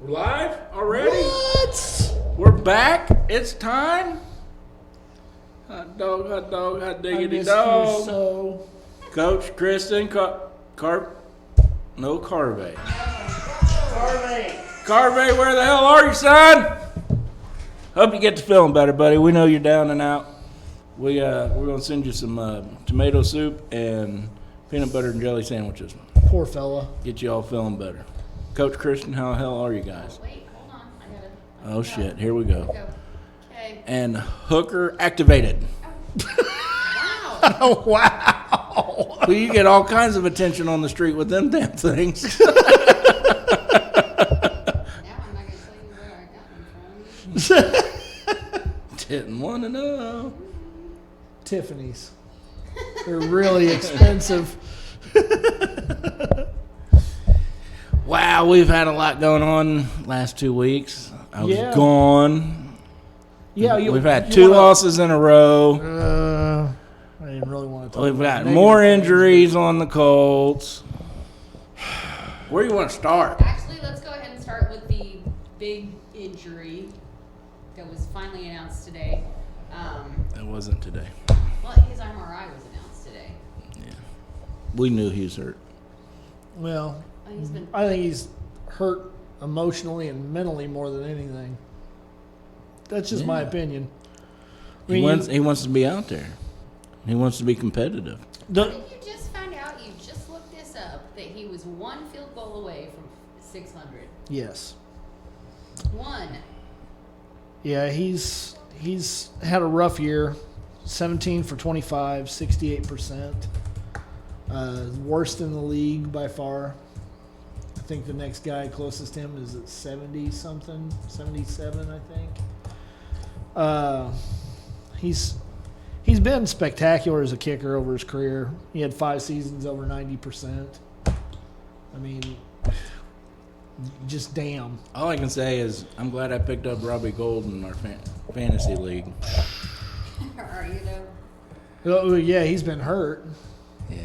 We're live already? What? We're back. It's time. Hot hot diggity dog. So Coach Kristen, Carvay. Carvay, where the hell are you, son? Hope you get to feeling better, buddy. We know you're down and out. We're gonna send you some tomato soup and peanut butter and jelly sandwiches. poor fella. Get you all feeling better. Coach Kristen, how the hell are you guys? Wait, hold on. I gotta. Oh shit, here we go. Go. Okay. And hooker activated. Wow. Oh wow! Well, you get all kinds of attention on the street with them damn things. Now I'm not gonna tell you where I got them from. Didn't want to know. Tiffany's. They're really expensive. Wow, we've had a lot going on last 2 weeks. I was Yeah. gone. Yeah, We've had two losses in a row. I didn't really want to talk. We've about got negative more things, injuries on the Colts. Where do you want to start? Actually, let's go ahead and start with the big injury that was finally announced today. It wasn't today. Well, his MRI was announced today. Yeah, we knew he was hurt. Well, He's been. I think he's hurt emotionally and mentally more than anything. That's just my Yeah. opinion. I He mean, wants to be out there. He wants to be competitive. the- Did you just find out? You just looked this up that he was one field goal away from 600. yes. One. Yeah, he's had a rough year. 17 for 25, 68%. Worst in the league by far. I think the next guy closest to him is at 70 something, 77, I think. He's been spectacular as a kicker over his career. He had 5 seasons over 90%. I mean, just damn. All I can say is I'm glad I picked up Robbie Gould in our fantasy league. Are you though? Oh, yeah, he's been hurt. Yeah.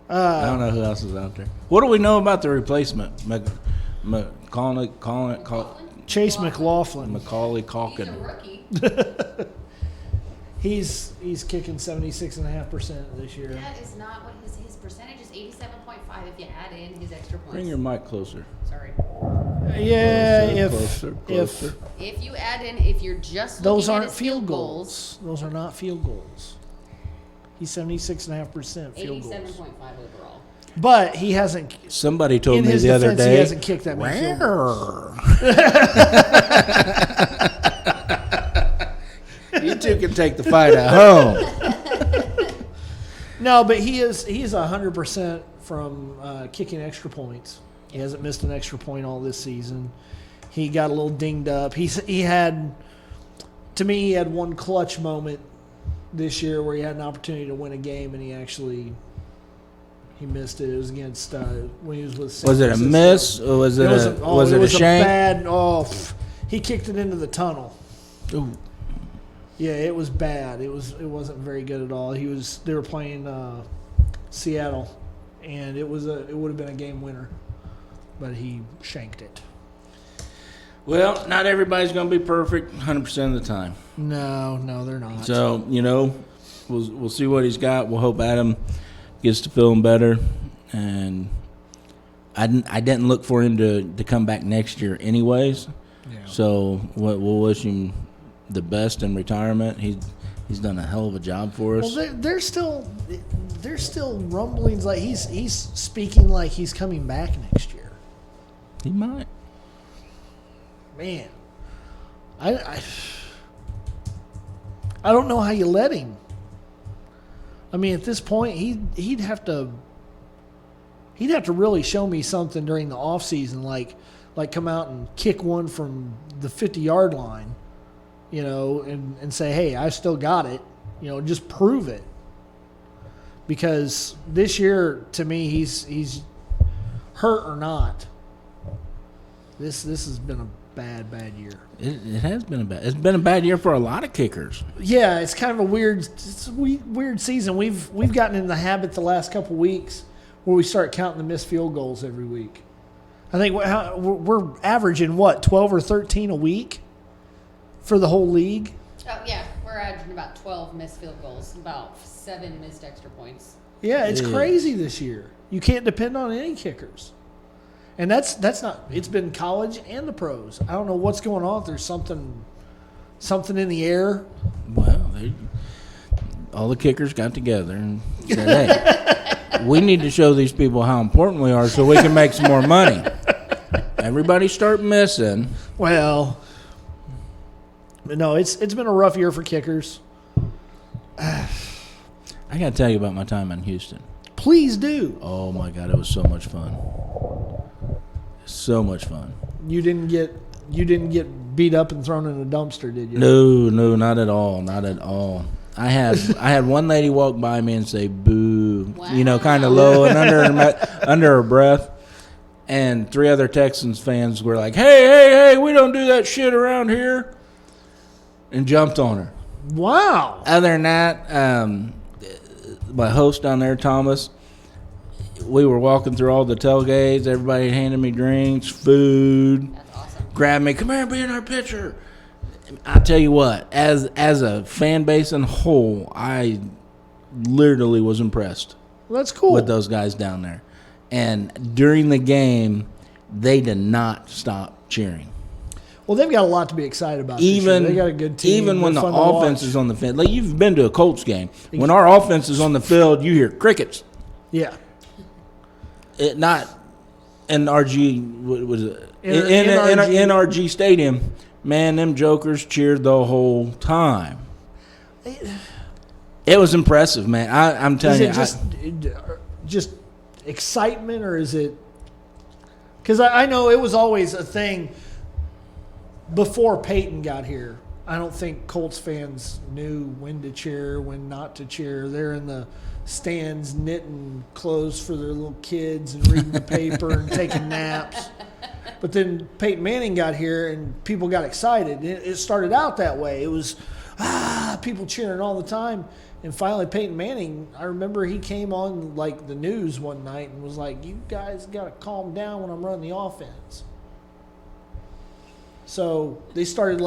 I don't know who else is out there. What do we know about the replacement? Chase McLaughlin. Macaulay He's a Culkin. rookie. He's kicking 76.5% this year. That is not what his percentage is. 87.5 if you add in his extra points. Bring your mic closer. Sorry. Yeah, Closer, if closer. If you add in, if you're just those looking aren't at his field goals. Those are not field goals. He's 76.5% field goals. 87.5 overall. But he hasn't. Somebody told In me his the other defense, day. he hasn't kicked that many field goals. You two can take the fight at home. No, but he's 100% from kicking extra points. He hasn't missed an extra point all this season. He got a little dinged up. He had one clutch moment this year where he had an opportunity to win a game and he missed it. It was against when he was with. San Was it a Francisco. miss or was it a shank? He kicked it into the tunnel. Ooh. Yeah, it was bad. It wasn't very good at all. They were playing Seattle, and it would have been a game winner, but he shanked it. Well, not everybody's going to be perfect 100% of the time. No, they're not. So, we'll see what he's got. We'll hope Adam gets to feeling better. And I didn't look for him to come back next year anyways. Yeah. So we'll wish him the best in retirement. He's done a hell of a job for us. Well, there's still rumblings like he's speaking like he's coming back next year. He might. Man, I don't know how you let him. I mean, at this point, he'd have to really show me something during the offseason, like come out and kick one from the 50-yard line, and say, hey, I still got it, just prove it. Because this year, to me, he's hurt or not. This has been a bad year. It has been it's been a bad year for a lot of kickers. Yeah, it's kind of a weird season. We've gotten in the habit the last couple weeks where we start counting the missed field goals every week. I think we're averaging, 12 or 13 a week for the whole league? Oh, yeah, we're averaging about 12 missed field goals, about 7 missed extra points. Yeah, it's crazy this year. You can't depend on any kickers. And that's not – it's been college and the pros. I don't know what's going on. If there's something in the air. Well, all the kickers got together and said, hey, we need to show these people how important we are so we can make some more money. Everybody start missing. Well, no, it's been a rough year for kickers. I got to tell you about my time in Houston. Please do. Oh, my God, it was so much fun. So much fun. You didn't get beat up and thrown in a dumpster, did you? No, not at all. Not at all. I had one lady walk by me and say boo, Wow. Kind of low and under her breath. And 3 other Texans fans were like, hey, we don't do that shit around here. And jumped on her. Wow. Other than that, my host down there, Thomas, we were walking through all the tailgates. Everybody handed me drinks, food. That's awesome. Grabbed me, come here, be in our picture. I tell you what, as a fan base in whole, I literally was impressed Well, that's cool. with those guys down there. And during the game, they did not stop cheering. Well, they've got a lot to be excited about. This year. They got a good team. Even when They're the fun to offense watch. is on the field. Like, you've been to a Colts game. When our offense is on the field, you hear crickets. Yeah. It not in RG. What was it? In NRG. NRG Stadium. Man, them jokers cheered the whole time. It was impressive, man. I'm telling you. Is it just excitement, or is it? Because I know it was always a thing before Peyton got here. I don't think Colts fans knew when to cheer, when not to cheer. They're in the stands knitting clothes for their little kids and reading the paper and taking naps. But then Peyton Manning got here and people got excited. It started out that way. It was people cheering all the time. And finally Peyton Manning, I remember he came on like the news one night and was like, you guys got to calm down when I'm running the offense. So they started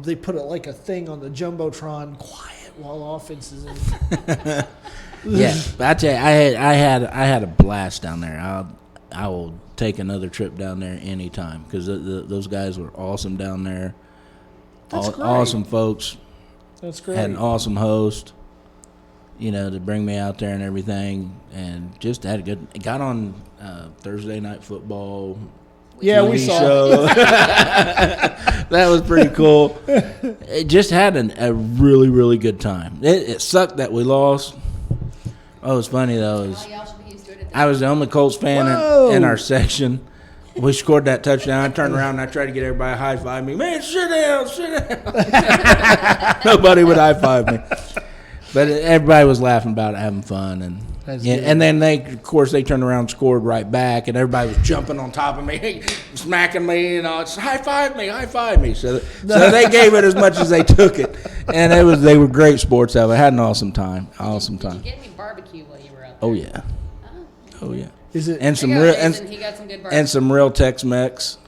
they put like a thing on the Jumbotron, quiet while offense is in. Yeah, but I tell you, I had a blast down there. I will take another trip down there anytime because those guys were awesome down there. That's great. Awesome folks. That's great. Had an awesome host, to bring me out there and everything, and just had a good. Got on Thursday Night Football. Yeah, we TV saw. show. That was pretty cool. It just had a really, really good time. It sucked that we lost. Oh, it was funny though. Well, y'all should be used to it at this I was the only Colts fan in our section. We scored that touchdown. I turned around and I tried to get everybody to high-five me. Man, sit down. Nobody would high-five me. But everybody was laughing about it, having fun. And then they turned around and scored right back, and everybody was jumping on top of me, smacking me, it's high-five me. So they gave it as much as they took it. And they were great sports. I had an awesome time. Did you get any barbecue while you were out there? Oh, yeah. Oh, yeah. Is it? And some There you real go, Jason. He got some good barbecue. and some real Tex-Mex.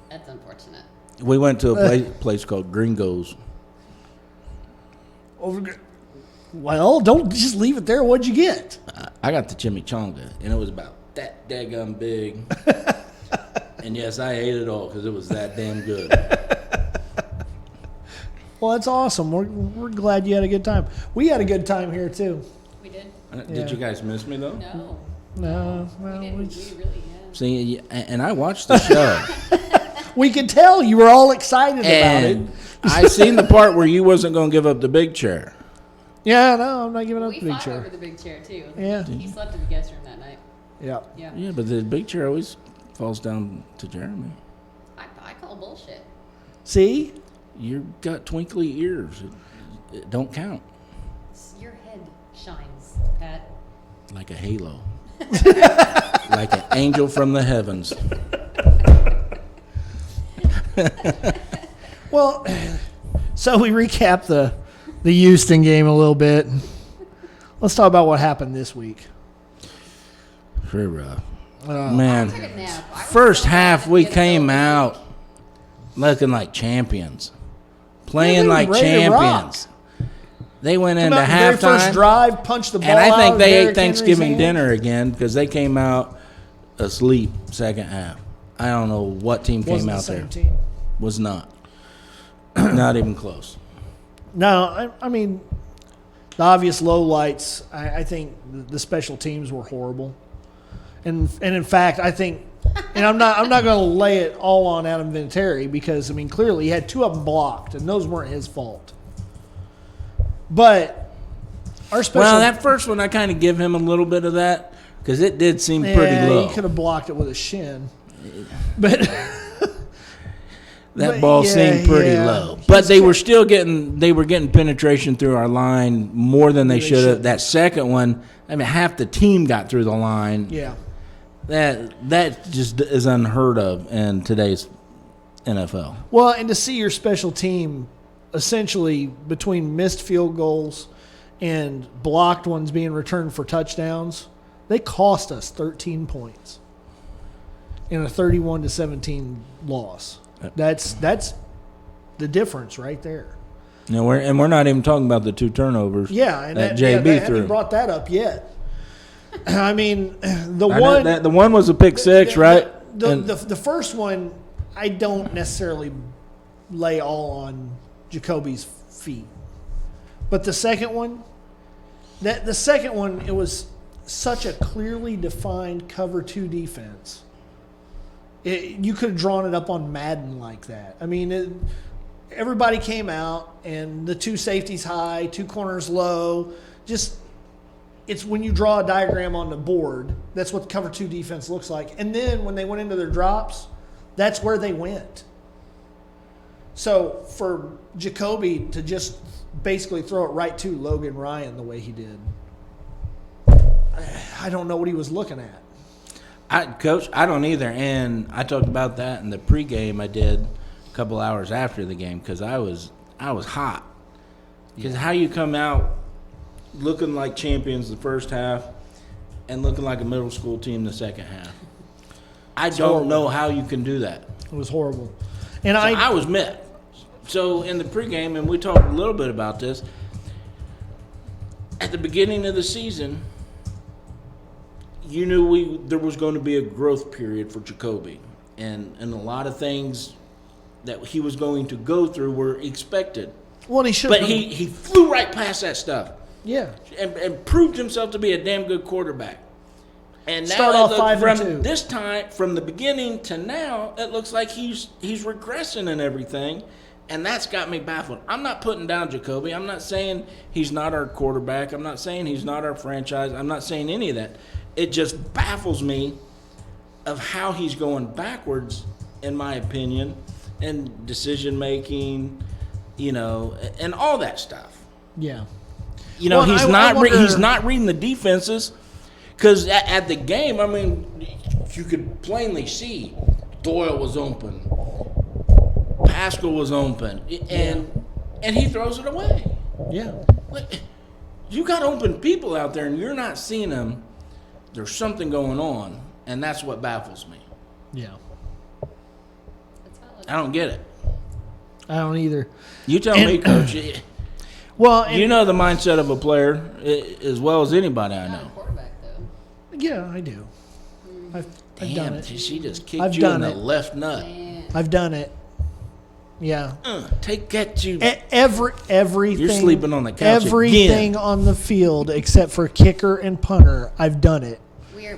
That's unfortunate. We went to a place called Gringo's. Well, don't just leave it there. What'd you get? I got the chimichanga, and it was about that daggum big. And yes, I ate it all because it was that damn good. Well, that's awesome. We're glad you had a good time. We had a good time here too. We did? Did you guys miss me though? No. No, well, We didn't. We really, yeah. See, and I watched the show, we could tell you were all excited about and it. I seen the part where you wasn't going to give up the big chair. Yeah, no, I'm not giving up We the big fought chair. over the big chair, too. Yeah. He slept in the guest room that night. Yeah. Yeah. Yeah, but the big chair always falls down to Jeremy. I call bullshit. See? You got twinkly ears. It don't count. Your head shines, Pat. Like a halo. Like an angel from the heavens. Well, so we recap the Houston game a little bit. Let's talk about what happened this week. Very rough. Man, I took a nap. I was first so half mad we at the came NFL. out looking like champions, Yeah, playing they like were ready to rock. champions. They went Come into out in the very first halftime, drive, punched the ball and I out think of they Derrick ate Thanksgiving Henry's hand. dinner again because they came out asleep second half. I don't know what team came Wasn't the out same there. team. Was not. Not even close. No, I mean, the obvious lowlights. I think the special teams were horrible, and in fact, I think, and I'm not going to lay it all on Adam Vinatieri because I mean clearly he had 2 of them blocked, and those weren't his fault. But our special, Well, that first one I kind of give him a little bit of that because it did seem pretty low. he could have blocked it with a shin, but. That But ball yeah, seemed pretty yeah. low, but they were still getting penetration through our line more than they should have. That second one, I mean, half the team got through the line. Yeah. That just is unheard of in today's NFL. Well, and to see your special team essentially between missed field goals and blocked ones being returned for touchdowns, they cost us 13 points in a 31-17 loss. That's the difference right there. No, we're not even talking about the 2 turnovers. Yeah, and that they JB haven't threw. brought that up yet. I mean, the I know one that the one was a pick six, right? The first one, I don't necessarily lay all on Jacoby's feet, but the second one, it was such a clearly defined cover 2 defense. You could have drawn it up on Madden like that. I mean, everybody came out, and the 2 safeties high, 2 corners low. Just, it's when you draw a diagram on the board, that's what the cover 2 defense looks like. And then when they went into their drops, that's where they went. So for Jacoby to just basically throw it right to Logan Ryan the way he did, I don't know what he was looking at. Coach, I don't either. And I talked about that in the pregame I did a couple hours after the game because I was hot. Because how you come out looking like champions the first half and looking like a middle school team the second half. I don't know how you can do that. It was horrible. And So I was met. So in the pregame, and we talked a little bit about this, at the beginning of the season, you knew there was going to be a growth period for Jacoby, and a lot of things that he was going to go through were expected. Well, he should. But he flew right past that stuff. Yeah. And proved himself to be a damn good quarterback. And now Start off 5-2. from this time, from the beginning to now, it looks like he's regressing and everything, and that's got me baffled. I'm not putting down Jacoby. I'm not saying he's not our quarterback. I'm not saying he's not our franchise. I'm not saying any of that. It just baffles me of how he's going backwards, in my opinion, and decision making, and all that stuff. Yeah. Well, I wonder- he's not reading the defenses because at the game, I mean, you could plainly see Doyle was open, Pascal was open, and he throws it away. Yeah. Like, you got open people out there and you're not seeing them. There's something going on, and that's what baffles me. Yeah. That's how I don't get it. I don't either. You tell me, Coach. Well, You know the mindset of a player as well as anybody I Not a know. quarterback though. yeah, I do. I've done Damn, it. she just kicked I've you in done the it. left nut. Man. I've done it. Yeah. Take that, you. Everything. You're sleeping on the couch Everything again. on the field except for kicker and punter. I've done it.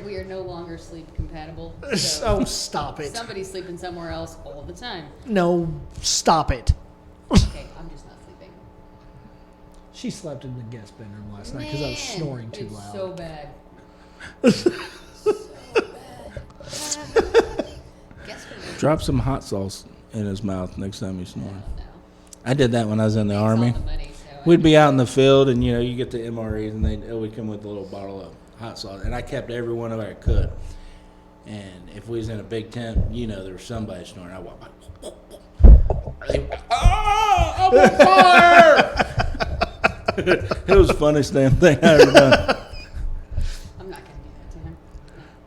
We are no longer sleep compatible. So stop it. Somebody's sleeping somewhere else all the time. No, stop it. Okay, I'm just not sleeping. She slept in the guest bedroom last night because I was snoring too it's loud. So bad. So bad. Guess what? Drop some hot sauce in his mouth next time he's snoring. No. I did that when I was in the It's Army. all the money, so We'd be out in the field, and you get the MREs, and they would come with a little bottle of hot sauce, and I kept every one of it I could. And if we was in a big tent, there was somebody snoring. I walk by. I'm on fire! It was the funniest damn thing I ever done. I'm not going to do that to him.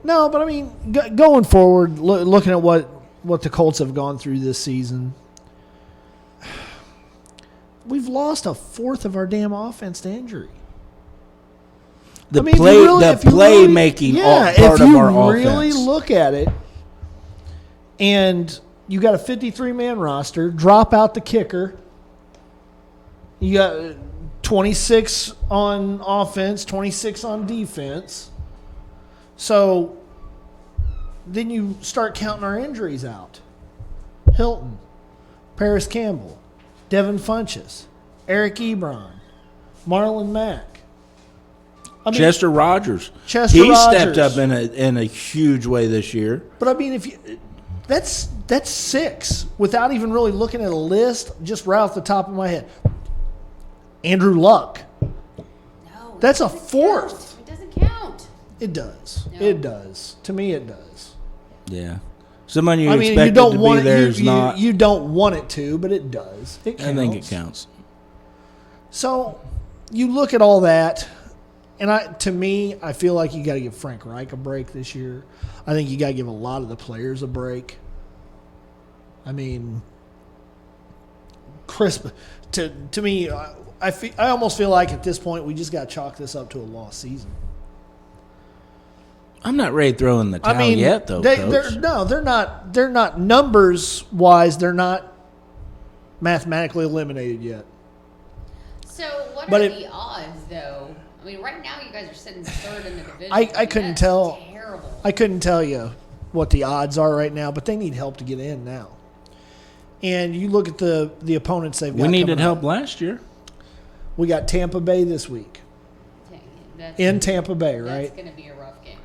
No, but I mean, going forward, looking at what the Colts have gone through this season, we've lost a fourth of our damn offense to injury. The I mean, playmaking part of our offense. If you really look at it, and you got a 53-man roster, drop out the kicker, you got 26 on offense, 26 on defense. So then you start counting our injuries out. Hilton, Paris Campbell, Devin Funchess, Eric Ebron, Marlon Mack. I mean, Chester Rogers. He stepped up in a huge way this year. But I mean, that's 6 without even really looking at a list, just right off the top of my head. Andrew Luck. No, that's a 4th. It doesn't count. It does. No. It does. To me, it does. Yeah. Someone you expected to be there is not. You don't want it to, but it does. It counts. I think it counts. So you look at all that, and to me, I feel like you got to give Frank Reich a break this year. I think you got to give a lot of the players a break. I mean, crisp. To me, I almost feel like at this point we just got to chalk this up to a lost season. I'm not ready to throw in the towel yet, though. They're not. They're not numbers wise. They're not mathematically eliminated yet. So what are the odds, though? I mean, right now you guys are sitting 3rd in the division. I couldn't tell. Terrible. I couldn't tell you what the odds are right now, but they need help to get in now. And you look at the opponents they've got. We needed help last year. We got Tampa Bay this week. In Tampa Bay, right? That's going to be a rough game.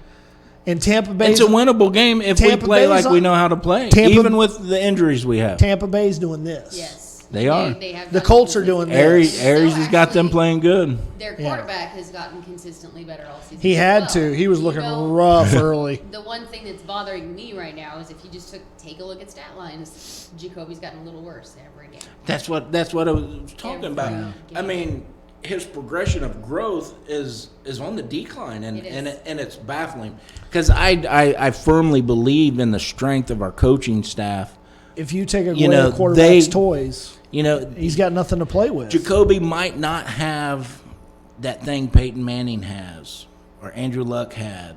And Tampa Bay. It's a winnable game if we play like we know how to play, even with the injuries we have. Tampa Bay's doing this. Yes. They are. The Colts are doing this. Aries has got them playing good. Their quarterback has gotten consistently better all season. He had to. He was looking rough early. The one thing that's bothering me right now is if you just take a look at stat lines, Jacoby's gotten a little worse every game. That's what I was talking about. Game. I mean, his progression of growth is on the decline, and it's baffling because I firmly believe in the strength of our coaching staff. If you take away the quarterback's toys, he's got nothing to play with. Jacoby might not have that thing Peyton Manning has or Andrew Luck had.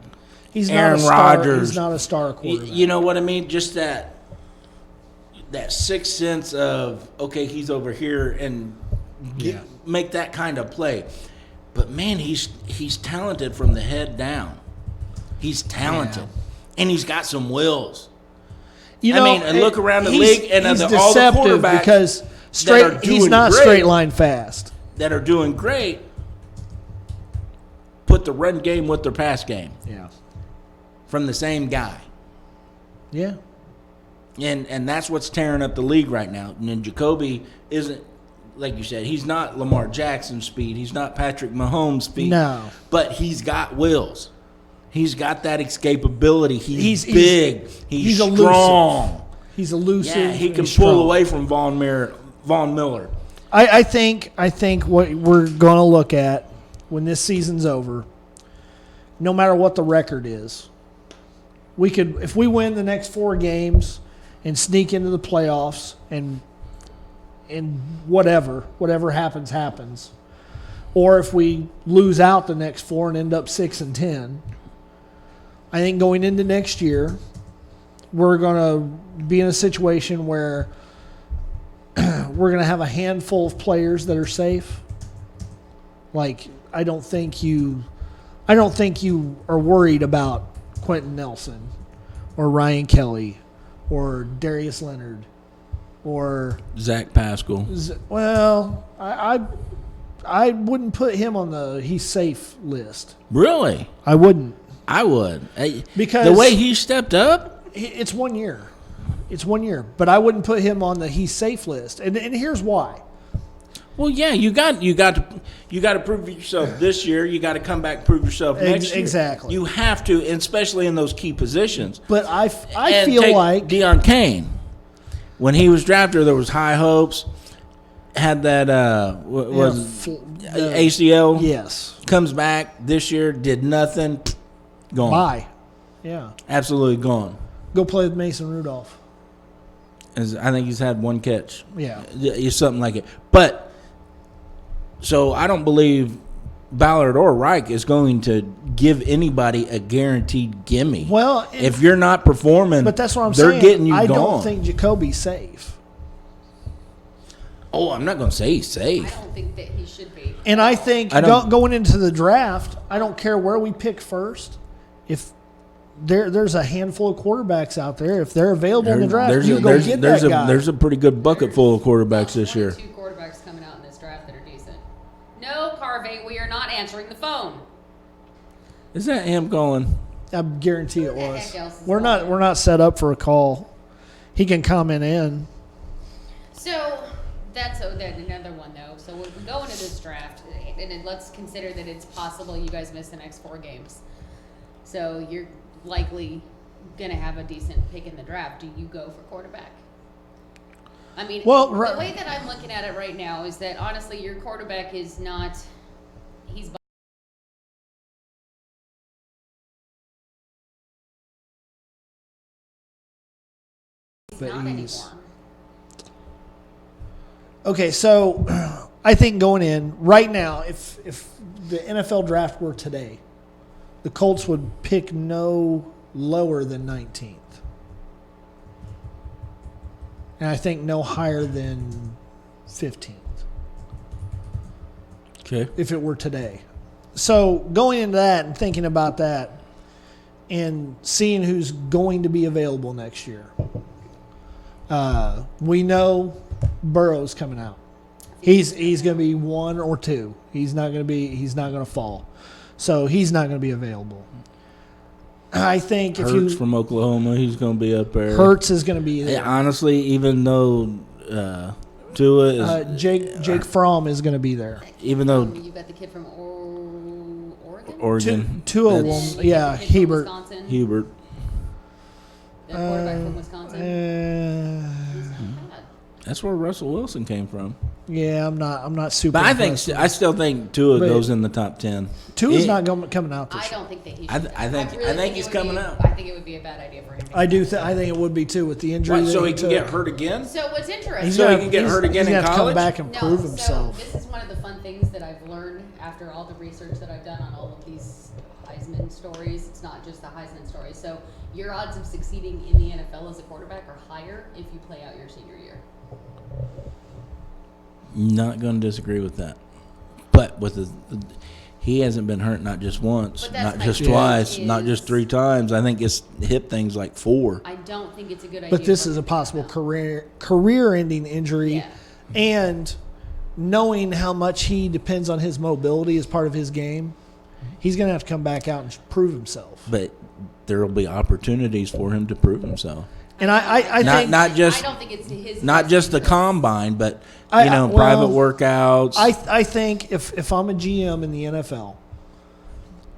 Aaron Rodgers. He's not a star quarterback. You know what I mean? Just that sixth sense of, okay, he's over here and make that kind of play. But, man, he's talented from the head down. He's talented. Yeah. And he's got some wills. And look around the league and all the quarterbacks because he's not straight line fast. That are doing great, put the run game with their pass game. Yeah. From the same guy. Yeah. And that's what's tearing up the league right now. And Jacoby isn't, like you said, he's not Lamar Jackson speed. He's not Patrick Mahomes speed. No. But he's got wills. He's got that escapability. He's big. He's strong. He's elusive. Yeah, he can pull away from Von Miller. I think what we're going to look at when this season's over, no matter what the record is, if we win the next 4 games and sneak into the playoffs and whatever happens, or if we lose out the next 4 and end up 6-10. I think going into next year, we're going to be in a situation where we're going to have a handful of players that are safe. Like, I don't think you are worried about Quentin Nelson or Ryan Kelly or Darius Leonard or Zach Pascal. Well, I wouldn't put him on the he's safe list. Really? I wouldn't. I would. Because the way he stepped up? It's 1 year. It's 1 year. But I wouldn't put him on the he's safe list. And here's why. Well, yeah, you got to prove yourself this year. You got to come back and prove yourself next year. Exactly. You have to, especially in those key positions. But I feel like Deion Kane, when he was drafted, there was high hopes. Had that ACL. Yes. Comes back this year, did nothing. Gone. Bye. Yeah. Absolutely gone. Go play with Mason Rudolph. I think he's had one catch. Yeah. It's something like it. But, so I don't believe Ballard or Reich is going to give anybody a guaranteed gimme. Well, if you're not performing, but that's what I'm they're saying. getting you I gone. don't think Jacoby's safe. Oh, I'm not going to say he's safe. I don't think that he should be. And I think going into the draft, I don't care where we pick first. If there's a handful of quarterbacks out there, if they're available in the draft, you go get that guy. There's a pretty good bucket full of quarterbacks this year. 22 quarterbacks coming out in this draft that are decent. No, Carvay, we are not answering the phone. Is that him calling? I guarantee it Who the was. heck else is We're calling? not set up for a call. He can comment in. So that's another one though. So we go into this draft, and then let's consider that it's possible you guys miss the next 4 games. So you're likely gonna have a decent pick in the draft. Do you go for quarterback? I mean, Well, the way that I'm looking at it right now is that honestly, your quarterback is not. He's. But Not he's- anymore. Okay, so I think going in right now, if the NFL draft were today, the Colts would pick no lower than 19th. And I think no higher than 15th Okay. if it were today. So going into that and thinking about that and seeing who's going to be available next year, we know Burrow's coming out. He's going to be 1 or 2. He's not going to fall. So he's not going to be available. I think if Hurts you from Oklahoma, he's going to be up there. Hurts is going to be there. Honestly, even though Tua is, Jake Fromm is going to be there. even though You got the kid from Oregon. Oregon, Tua will, The yeah, kid from Hebert. Wisconsin, Hubert, the quarterback from Wisconsin. He's not bad. that's where Russell Wilson came from. Yeah, I'm not super. But impressed. I still think Tua But- goes in the top 10. Tua's He- not coming out this I year. don't think that he should. I think really he's it would coming be- out. I think it would be a bad idea for him. I do. I think it would be too with the injury. What, that so he can took. get hurt again? So what's interesting? He's So he gonna- can get hurt again he's in gonna have to college? come back and No, prove so himself. this is one of the fun things that I've learned after all the research that I've done on all of these Heisman stories. It's not just the Heisman story. So your odds of succeeding in the NFL as a quarterback are higher if you play out your senior year. Not going to disagree with that. But with he hasn't been hurt not just once, But that's not my just point twice, not is- just 3 times. I think it's hip things like 4. I don't think it's a good idea. But this for is him a to possible come out. career-ending injury, Yeah. and knowing how much he depends on his mobility as part of his game, he's going to have to come back out and prove himself. But there will be opportunities for him to prove himself. And I think Not just I don't think it's his. not best just the interest. combine, but well, private workouts. I think if I'm a GM in the NFL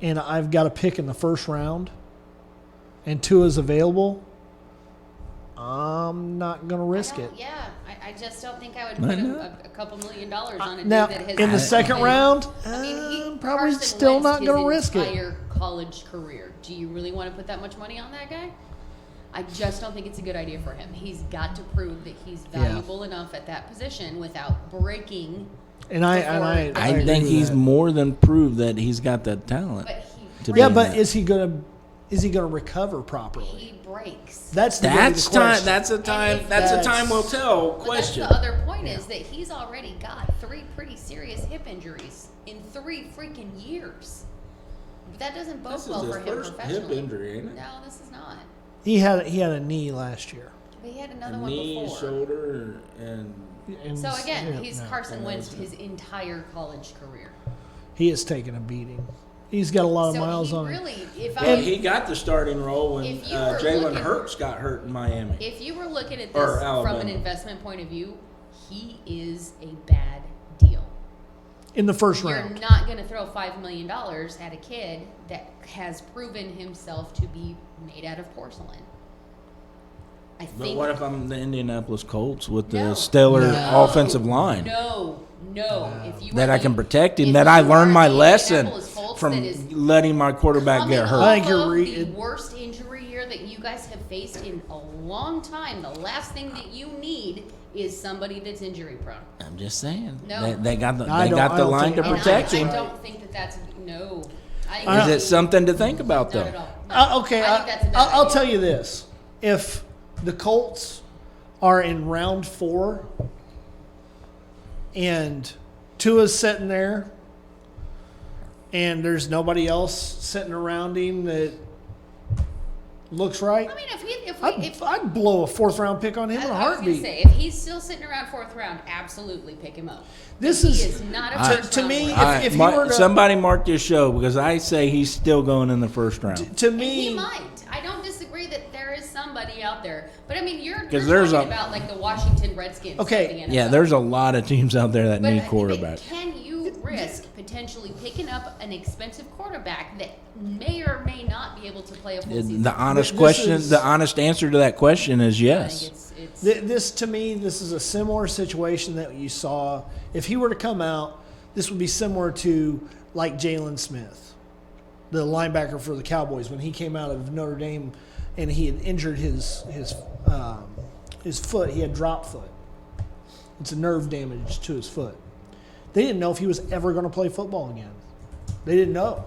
and I've got a pick in the first round and Tua's available, I'm not going to risk it. Yeah, I just don't think I would Why put not? a couple $1 million on a Now, dude that has in the second been- round, I mean, I'm probably Carson still Wentz not his going to risk it. entire college career. Do you really want to put that much money on that guy? I just don't think it's a good idea for him. He's got to prove that he's valuable enough at that position without breaking. And I before- I agree think with he's that. more than proved that he's got that talent. But To he, be Yeah, in but that. is he going to recover properly? he breaks. That's the That's the question. time. That's a time. if That's a that's- time will tell But question. that's the other point is that he's already got 3 pretty serious hip injuries in 3 freaking years. But that doesn't bode This is well his for him first hip professionally. injury, ain't it? No, this is not. He had a knee last year. But he had another A one knee, before. shoulder, and And So again, yeah, he's no. Carson Wentz his entire college career. He has taken a beating. He's got a lot of So miles he on him. really, if well, I, he got the starting role when If you were Jalen looking- Hurts got hurt in Miami. if you were looking at Or this from Alabama. an investment point of view, he is a bad deal. In the first You're round. not going to throw $5 million at a kid that has proven himself to be made out of porcelain. I But think. what if I'm the Indianapolis Colts with the No. stellar No. offensive line No. If you that are I the- can protect him? if That I you learned are my the lesson Indianapolis Colts from that is letting my quarterback coming get hurt. I think off you're of the worst injury year that you guys have faced in a long time. The last thing that you need is somebody that's injury prone. I'm just saying. No. They got the I don't line think- to And protect I him. don't think that that's no. Is it something to think about, Not though? at all. No. Okay, I think that's a bad I'll idea. tell you this: if the Colts are in round 4 and Tua's sitting there, and there's nobody else sitting around him that looks right, I mean, if I'd blow a 4th round pick on him in a I was gonna heartbeat. say, if he's still sitting around 4th round, absolutely pick him up. This He is- is not a I- first to round me, player. if you were to- somebody mark this show because I say he's still going in the first round. To And he me, might. I don't disagree that there is somebody out there, but I mean, you're 'Cause there's talking a- about like the Washington Redskins. Okay. of the NFL. Yeah, there's a lot of teams out there that But need quarterbacks. can you risk potentially picking up an expensive quarterback that may or may not be able to play a full season? The honest This question, is- the honest answer to that question is I yes. think it's this to me, this is a similar situation that you saw. If he were to come out, this would be similar to like Jalen Smith, the linebacker for the Cowboys, when he came out of Notre Dame and he had injured his foot. He had drop foot. It's a nerve damage to his foot. They didn't know if he was ever going to play football again. They didn't know.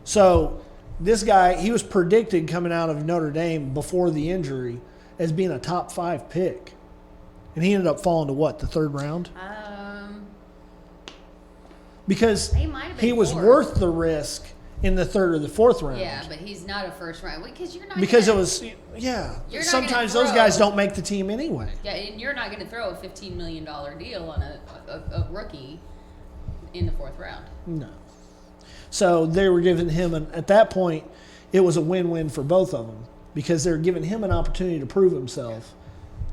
So this guy, he was predicted coming out of Notre Dame before the injury as being a top 5 pick. And he ended up falling to what, the 3rd round? Because He might have been he was 4th. worth the risk in the 3rd or the 4th round. yeah, but he's not a first round because you're not. Because it gonna, was, yeah. You're not Sometimes gonna those guys throw- don't make the team anyway. Yeah, and you're not going to throw a $15 million deal on a rookie in the 4th round. No. So they were giving him, at that point, it was a win-win for both of them because they were giving him an opportunity to prove himself,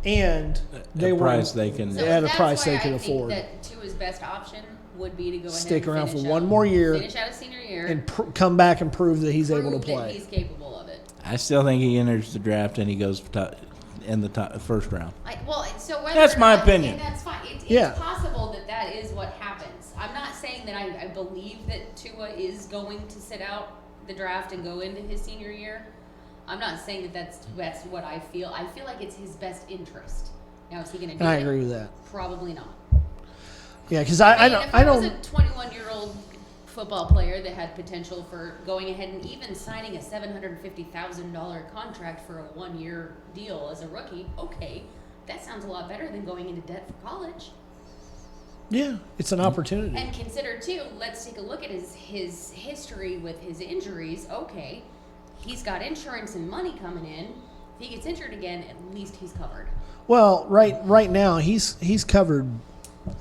and they were price they can- So at a that's price why they could I afford. think that Tua's best option would be to go ahead Stick and around finish for one out- more year finish out a senior year, and come back and prove that he's able to prove that play. he's capable of it. I still think he enters the draft and he goes in the first round. So whether That's or my not- opinion. And that's fine. It's Yeah. possible that that is what happens. I'm not saying that I believe that Tua is going to sit out the draft and go into his senior year. I'm not saying that that's what I feel. I feel like it's his best interest. Now, is he going to do And I it? agree with that. Probably not. Yeah, because I mean, if I was don't. a 21-year-old football player that had potential for going ahead and even signing a $750,000 contract for a 1-year deal as a rookie, okay, that sounds a lot better than going into debt for college. Yeah, it's an opportunity. And consider too, let's take a look at his history with his injuries. Okay, he's got insurance and money coming in. If he gets injured again, at least he's covered. Well, right now he's covered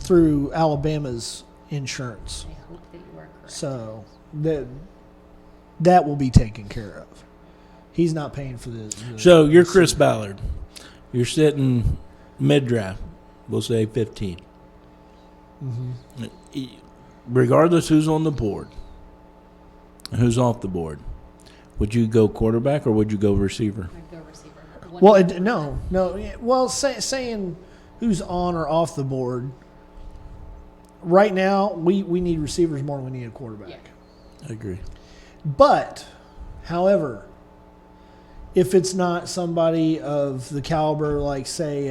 through Alabama's insurance, I hope that you are correct. so that will be taken care of. He's not paying for the So you're Chris Ballard. You're sitting mid-draft. We'll say 15. Regardless who's on the board, who's off the board, would you go quarterback or would you go receiver? I'd go receiver. Well, no. Well, saying who's on or off the board. Right now, we need receivers more than we need a quarterback. Yeah. I agree. But, however, if it's not somebody of the caliber, like say,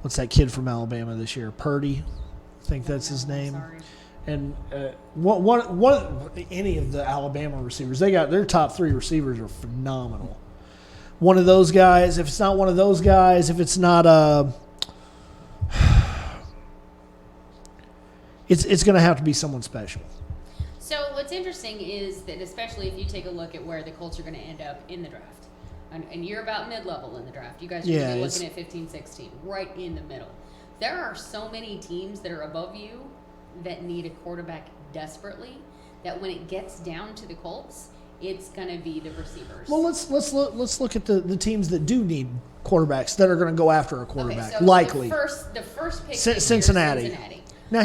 what's that kid from Alabama this year? Purdy, I think that's his name. Sorry. And any of the Alabama receivers, they got their top 3 receivers are phenomenal. One of those guys, if it's not one of those guys, if it's not it's going to have to be someone special. So what's interesting is that especially if you take a look at where the Colts are going to end up in the draft, and you're about mid-level in the draft. You guys are going to be looking at 15, 16, right in the middle. There are so many teams that are above you that need a quarterback desperately that when it gets down to the Colts, it's going to be the receivers. Well, let's look at the teams that do need quarterbacks that are going to go after a quarterback. Okay, so likely, the first pick this year, Cincinnati. Now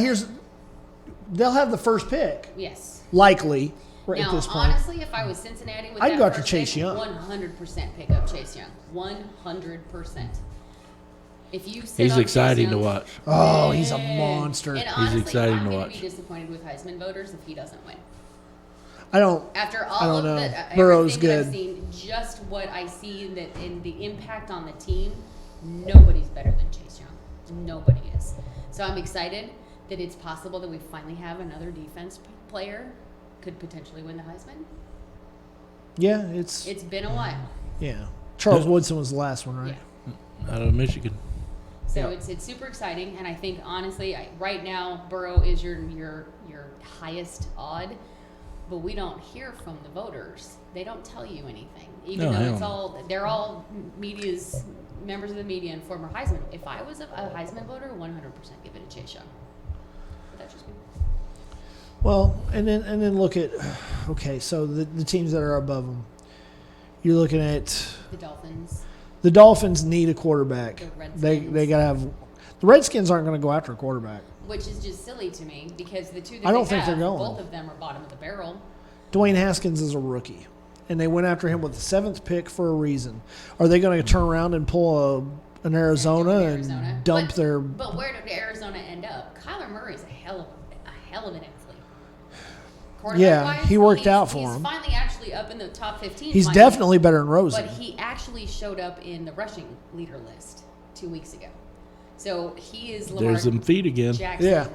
they'll have the first pick. Yes. Likely, right Now, at this point. honestly, if I was Cincinnati with I'd that go after first Chase pick, Young. 100% pick up Chase Young. 100%. If you sit He's on exciting Chase to Young, watch. Oh, he's a monster. And honestly, exciting I'm to gonna watch. be disappointed with Heisman voters if he doesn't win. I don't. After I all don't of know. the Burrow's everything that good. I've seen, just what I see that in the impact on the team, nobody's better than Chase Young. Nobody is. So I'm excited that it's possible that we finally have another defense player could potentially win the Heisman. Yeah, It's been a while. yeah. Charles Woodson was the last one, right? Yeah. Out of Michigan. So Yeah. it's super exciting, and I think honestly, right now Burrow is your highest odd, but we don't hear from the voters. They don't tell you anything, even No, though hell it's no. all they're all members of the media and former Heisman. If I was a Heisman voter, 100% give it to Chase Young. But that's just me. Well, and then look at okay, so the teams that are above them. You're looking at The Dolphins. the Dolphins need a quarterback. The Redskins. They gotta have. The Redskins aren't going to go after a quarterback. Which is just silly to me because the two that I don't they think have, they're going. both of them are bottom of the barrel. Dwayne Haskins is a rookie, and they went after him with the 7th pick for a reason. Are they going to turn around and pull an Arizona and dump their? But where did Arizona end up? Kyler Murray's a hell of an athlete. Yeah, Quarterback-wise, he worked out for he's him. finally actually up in the top 15. He's finally. definitely better than Rosen. But he actually showed up in the rushing leader list 2 weeks ago. So he is Lamar There's them feet again. Jackson. Yeah.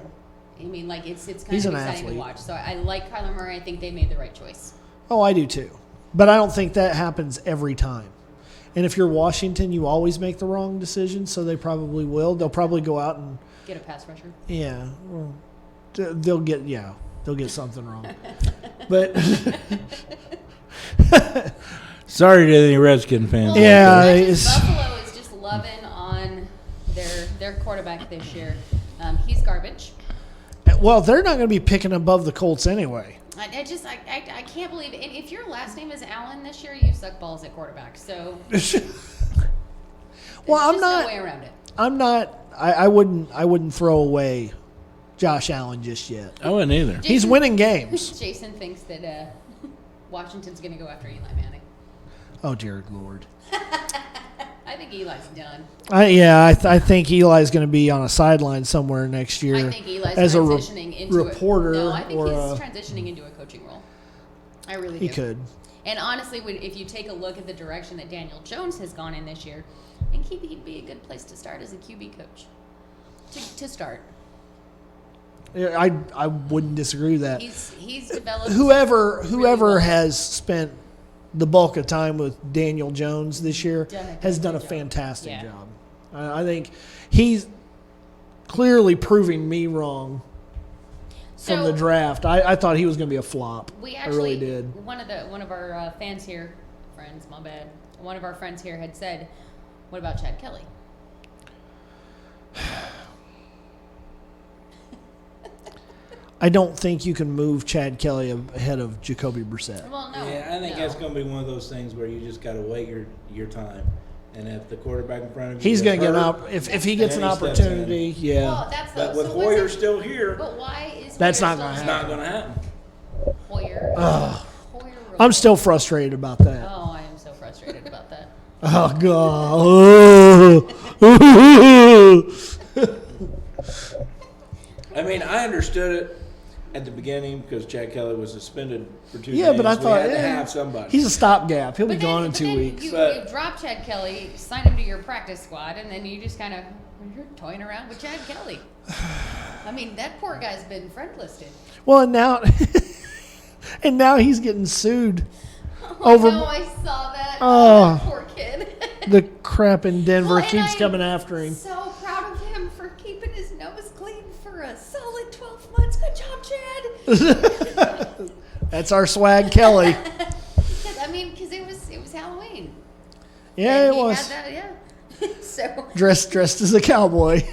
I mean, like it's kind He's of an exciting athlete. to watch. So I like Kyler Murray. I think they made the right choice. Oh, I do too. But I don't think that happens every time. And if you're Washington, you always make the wrong decision, so they probably will. They'll probably go out and Get a pass rusher. yeah, well, they'll get something wrong. But Sorry to any Redskin fans. Yeah, out there. it's- Buffalo is just loving on their quarterback this year. He's garbage. well, they're not going to be picking above the Colts anyway. I can't believe it. And if your last name is Allen this year, you suck balls at quarterback. So Well, there's I'm just not. no way around it. I'm not. I wouldn't throw away Josh Allen just yet. I wouldn't either. He's winning games. Jason thinks that Washington's going to go after Eli Manning. Oh dear Lord. I think Eli's done. I think Eli's going to be on a sideline somewhere next year I think Eli's as a transitioning into reporter. No, I think or he's a, transitioning into a coaching role. I really he do. could. And honestly, if you take a look at the direction that Daniel Jones has gone in this year, I think he'd be a good place to start as a QB coach. To start. Yeah, I wouldn't disagree with that. He's developed. Whoever really well. has spent the bulk of time with Daniel Jones this year has done a good job. fantastic Yeah. job. I think he's clearly proving me wrong from So, the draft. I thought he was going to be a flop. We I actually, really did. One of our fans here, friends, my bad. One of our friends here had said, "What about Chad Kelly?" I don't think you can move Chad Kelly ahead of Jacoby Brissett. Well, no. Yeah, I think no. that's going to be one of those things where you just got to wait your time. And if the quarterback in front of you He's is going to get hurt, if he gets an and he steps in. opportunity, yeah. Well, that's But so with what's Hoyer it- still here, But why is That's Hoyer not gonna still it's happen. not going to happen. Hoyer? Ugh. Hoyer I'm still frustrated about that. Oh, I am so frustrated about that. Oh God. I mean, I understood it at the beginning because Chad Kelly was suspended for 2 Yeah, games. but I We thought had to yeah, have somebody. he's a stopgap. He'll be But then- gone in but 2 then weeks. You But- drop Chad Kelly, sign him to your practice squad, and then you just kind of you're toying around with Chad Kelly. I mean, that poor guy's been friend listed. Well, and now he's getting sued Oh, over no, I saw that. Oh. That poor kid. the crap in Denver Well, and keeps I'm coming after him. So proud of him for keeping his nose clean for a solid 12 months. Good job, Chad. That's our swag, Kelly. Because it was Halloween. Yeah, And it he was Had that, yeah. So dressed as a cowboy,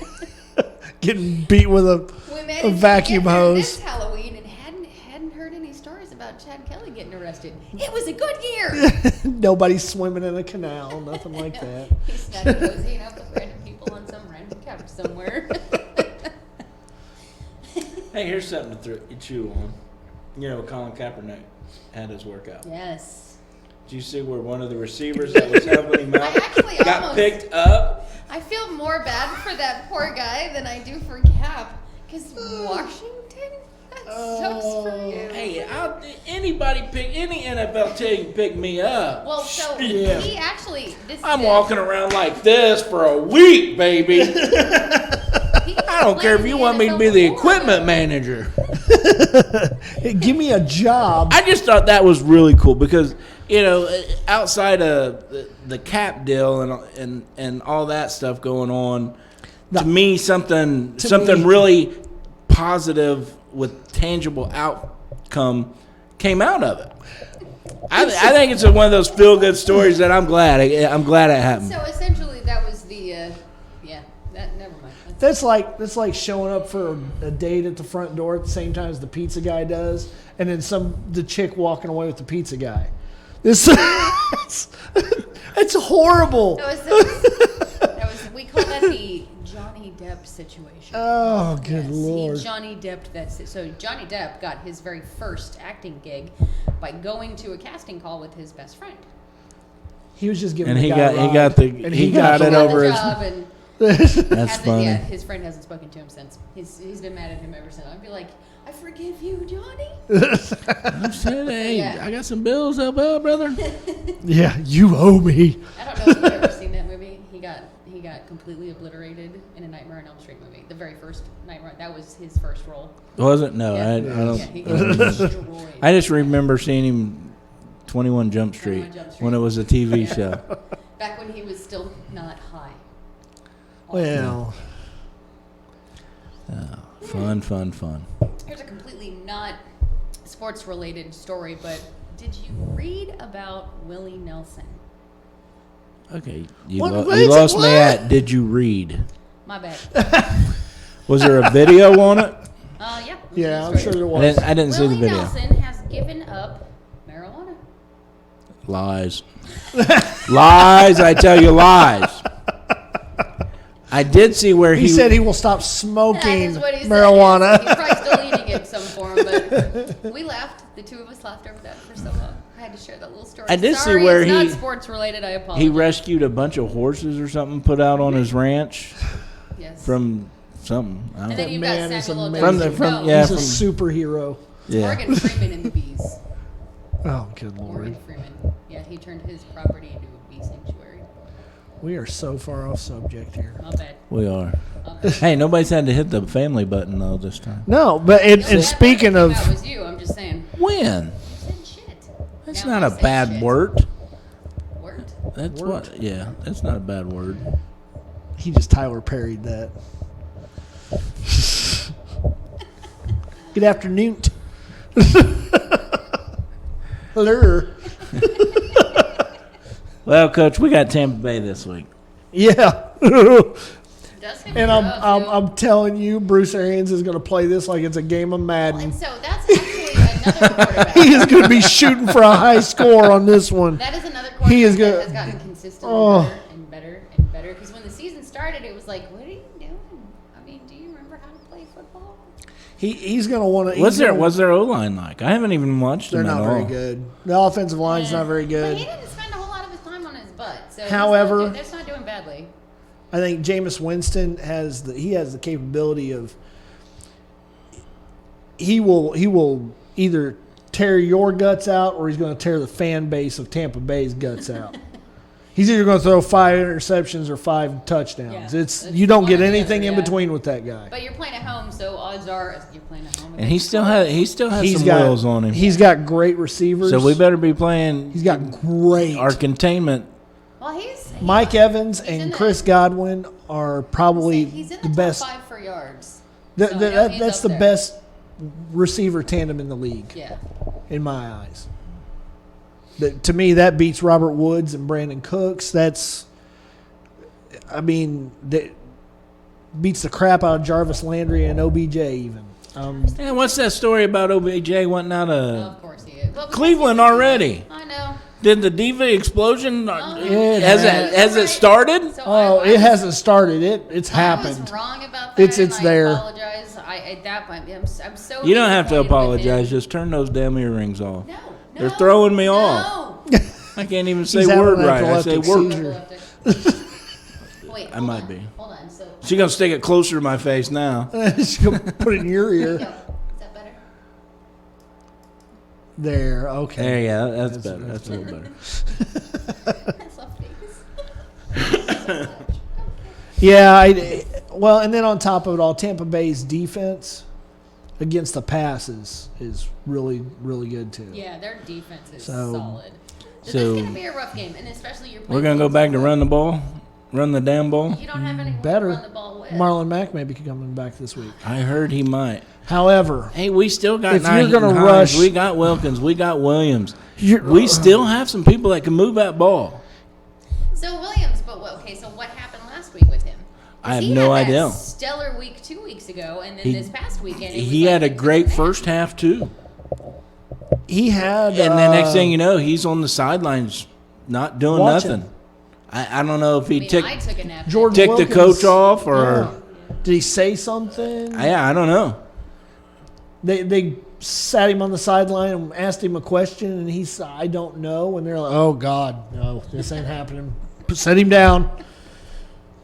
getting beat with we a managed to vacuum get through hose. this Halloween and hadn't heard any stories about Chad Kelly getting arrested. It was a good year. Nobody's swimming in a canal, nothing like that. He's not cozying up with random people on some random couch somewhere. Hey, here's something to chew on. You know, Colin Kaepernick had his workout. Yes. Did you see where one of the receivers that was helping him out I actually got almost- picked up I feel more bad for that poor guy than I do for Cap. Because Washington, that sucks for you. Hey, anybody pick any NFL team pick me up? Well, so Yeah. he actually. I'm walking around like this for a week, baby. I don't care if you want me to be the equipment manager. Hey, give me a job. I just thought that was really cool because, outside of the cap deal and all that stuff going on, to me something really positive with tangible outcome came out of it. I think it's one of those feel good stories that I'm glad it happened. So essentially, that was the never mind. That's like showing up for a date at the front door at the same time as the pizza guy does, and then the chick walking away with the pizza guy. It's horrible. We call that the Johnny Depp situation. Oh, good Lord. Johnny Depp. So Johnny Depp got his very first acting gig by going to a casting call with his best friend. He was just giving. And he got it over his. That's funny. Yeah, his friend hasn't spoken to him since. He's been mad at him ever since. I'd be like, I forgive you, Johnny. I'm saying, hey, I got some bills up, brother. Yeah, you owe me. I don't know if you've ever seen that movie. He got completely obliterated in a Nightmare on Elm Street movie. The very first Nightmare. That was his first role. Was it? No, Yeah. I don't. Yeah, he got destroyed. I just remember seeing him 21 Jump Street, when it was a TV show. Back when he was still not high. Well, Fun. Here's a completely not sports-related story, but did you read about Willie Nelson? Okay, you What? lost me at. Did you read? My bad. Was there a video on it? Yeah. yeah, I'm sure there was. I didn't see the Willie video. Nelson has given up marijuana. Lies. Lies. I tell you, lies. I did see where He said he will stop smoking That is what he marijuana. said. He's probably still eating it in some form, but we laughed. The two of us laughed over that for so long. I had to share that little story. I did Sorry, see where it's he not sports related. I apologize. he rescued a bunch of horses or something put out on his ranch Yes. from something. I And don't then know. you've man got is Samuel L. amazing. Jackson. From No, yeah, He's a from superhero. yeah. Morgan Freeman and the bees. Oh, good Lord. Morgan Freeman. Yeah, he turned his property into a bee sanctuary. We are so far off subject here. My bad. We are. My bad. Hey, nobody's had to hit the family button though this time. No, but and That speaking of, that was you. I'm just saying. When? You said shit. That's Now not I a say bad shit. word. Word. That's Word. what. Yeah, that's not a bad word. he just Tyler Perry'd that. Good afternoon. Hello. Well, Coach, we got Tampa Bay this week. Yeah. Does him And rough, too. I'm telling you, Bruce Arians is going to play this like it's a game of Madden. And so that's actually another quarterback. He is going to be shooting for a high score on this one. That is another quarterback He is that gonna- has gotten consistently Oh. better and better and better. Because when the season started, it was like, what are you doing? I mean, do you remember how to play football? He's going to want to. What's their O line like? I haven't even watched They're them not at very all. good. The offensive line's Yeah. not very But good. he didn't spend a whole lot of his time on his butt. So However- that's not doing badly. I think Jameis Winston has the capability of he will either tear your guts out or he's going to tear the fan base of Tampa Bay's guts out. He's either going to throw 5 interceptions or 5 touchdowns. Yeah, It's it's you don't one get or the anything other, in yeah. between with that guy. But you're playing at home, so odds are you're playing at home. And he still has He's some got wheels on him. He's got great receivers. So we better be playing He's got great. our containment. Well, he's Mike Evans in and the- Chris Godwin are probably he's in the the top best. 5 for yards. Th- So, th- no, that- he's that's up the there. best receiver tandem in the league. Yeah. In my eyes. To me, that beats Robert Woods and Brandon Cooks. That beats the crap out of Jarvis Landry and OBJ even. And what's that story about OBJ wanting out Well, of of course he is. Well, Cleveland already? I know. Did the diva explosion? It Has it started? So It hasn't started. It's I happened. was wrong about that. It's and there. I apologize. At that point, I'm so. You don't have to disappointed with apologize. him. Just turn those damn earrings off. No, They're throwing me no. off. I can't even say He's having word an right. I say epileptic word. seizure. Wait, I might be. Hold on. So She's going to stick it closer to my face now. She's going to put it in your there you ear. go. Is that better? There, okay. There, yeah, that's better. That's a little better. That's left face. Yeah, and then on top of it all, Tampa Bay's defense against the passes is really, really good too. Yeah, their defense is So- solid. This so- is going to be a rough game, and especially you're playing. We're going to go back to run the ball? Run the damn ball? You don't have anyone Better. to run the ball with. Marlon Mack may be coming back this week. I heard he might. However, Hey, we still got If you're Nyheim gonna Hines. rush- We got Wilkins. We got Williams. You're- We still have some people that can move that ball. So Williams, okay, so what happened last week with him? 'Cause I have he no had that idea. stellar week 2 weeks ago, and then He- this past weekend it was He like had a the great different first half, too. he had. And the next thing you know, he's on the sidelines not doing Watching. nothing. I don't know if he I mean, I took a nap. Jordan ticked the Wilkins- coach off or Yeah. Did he say something? I don't know. They sat him on the sideline and asked him a question, and he said, "I don't know." And they're like, "Oh God, no, this ain't happening. Set him down."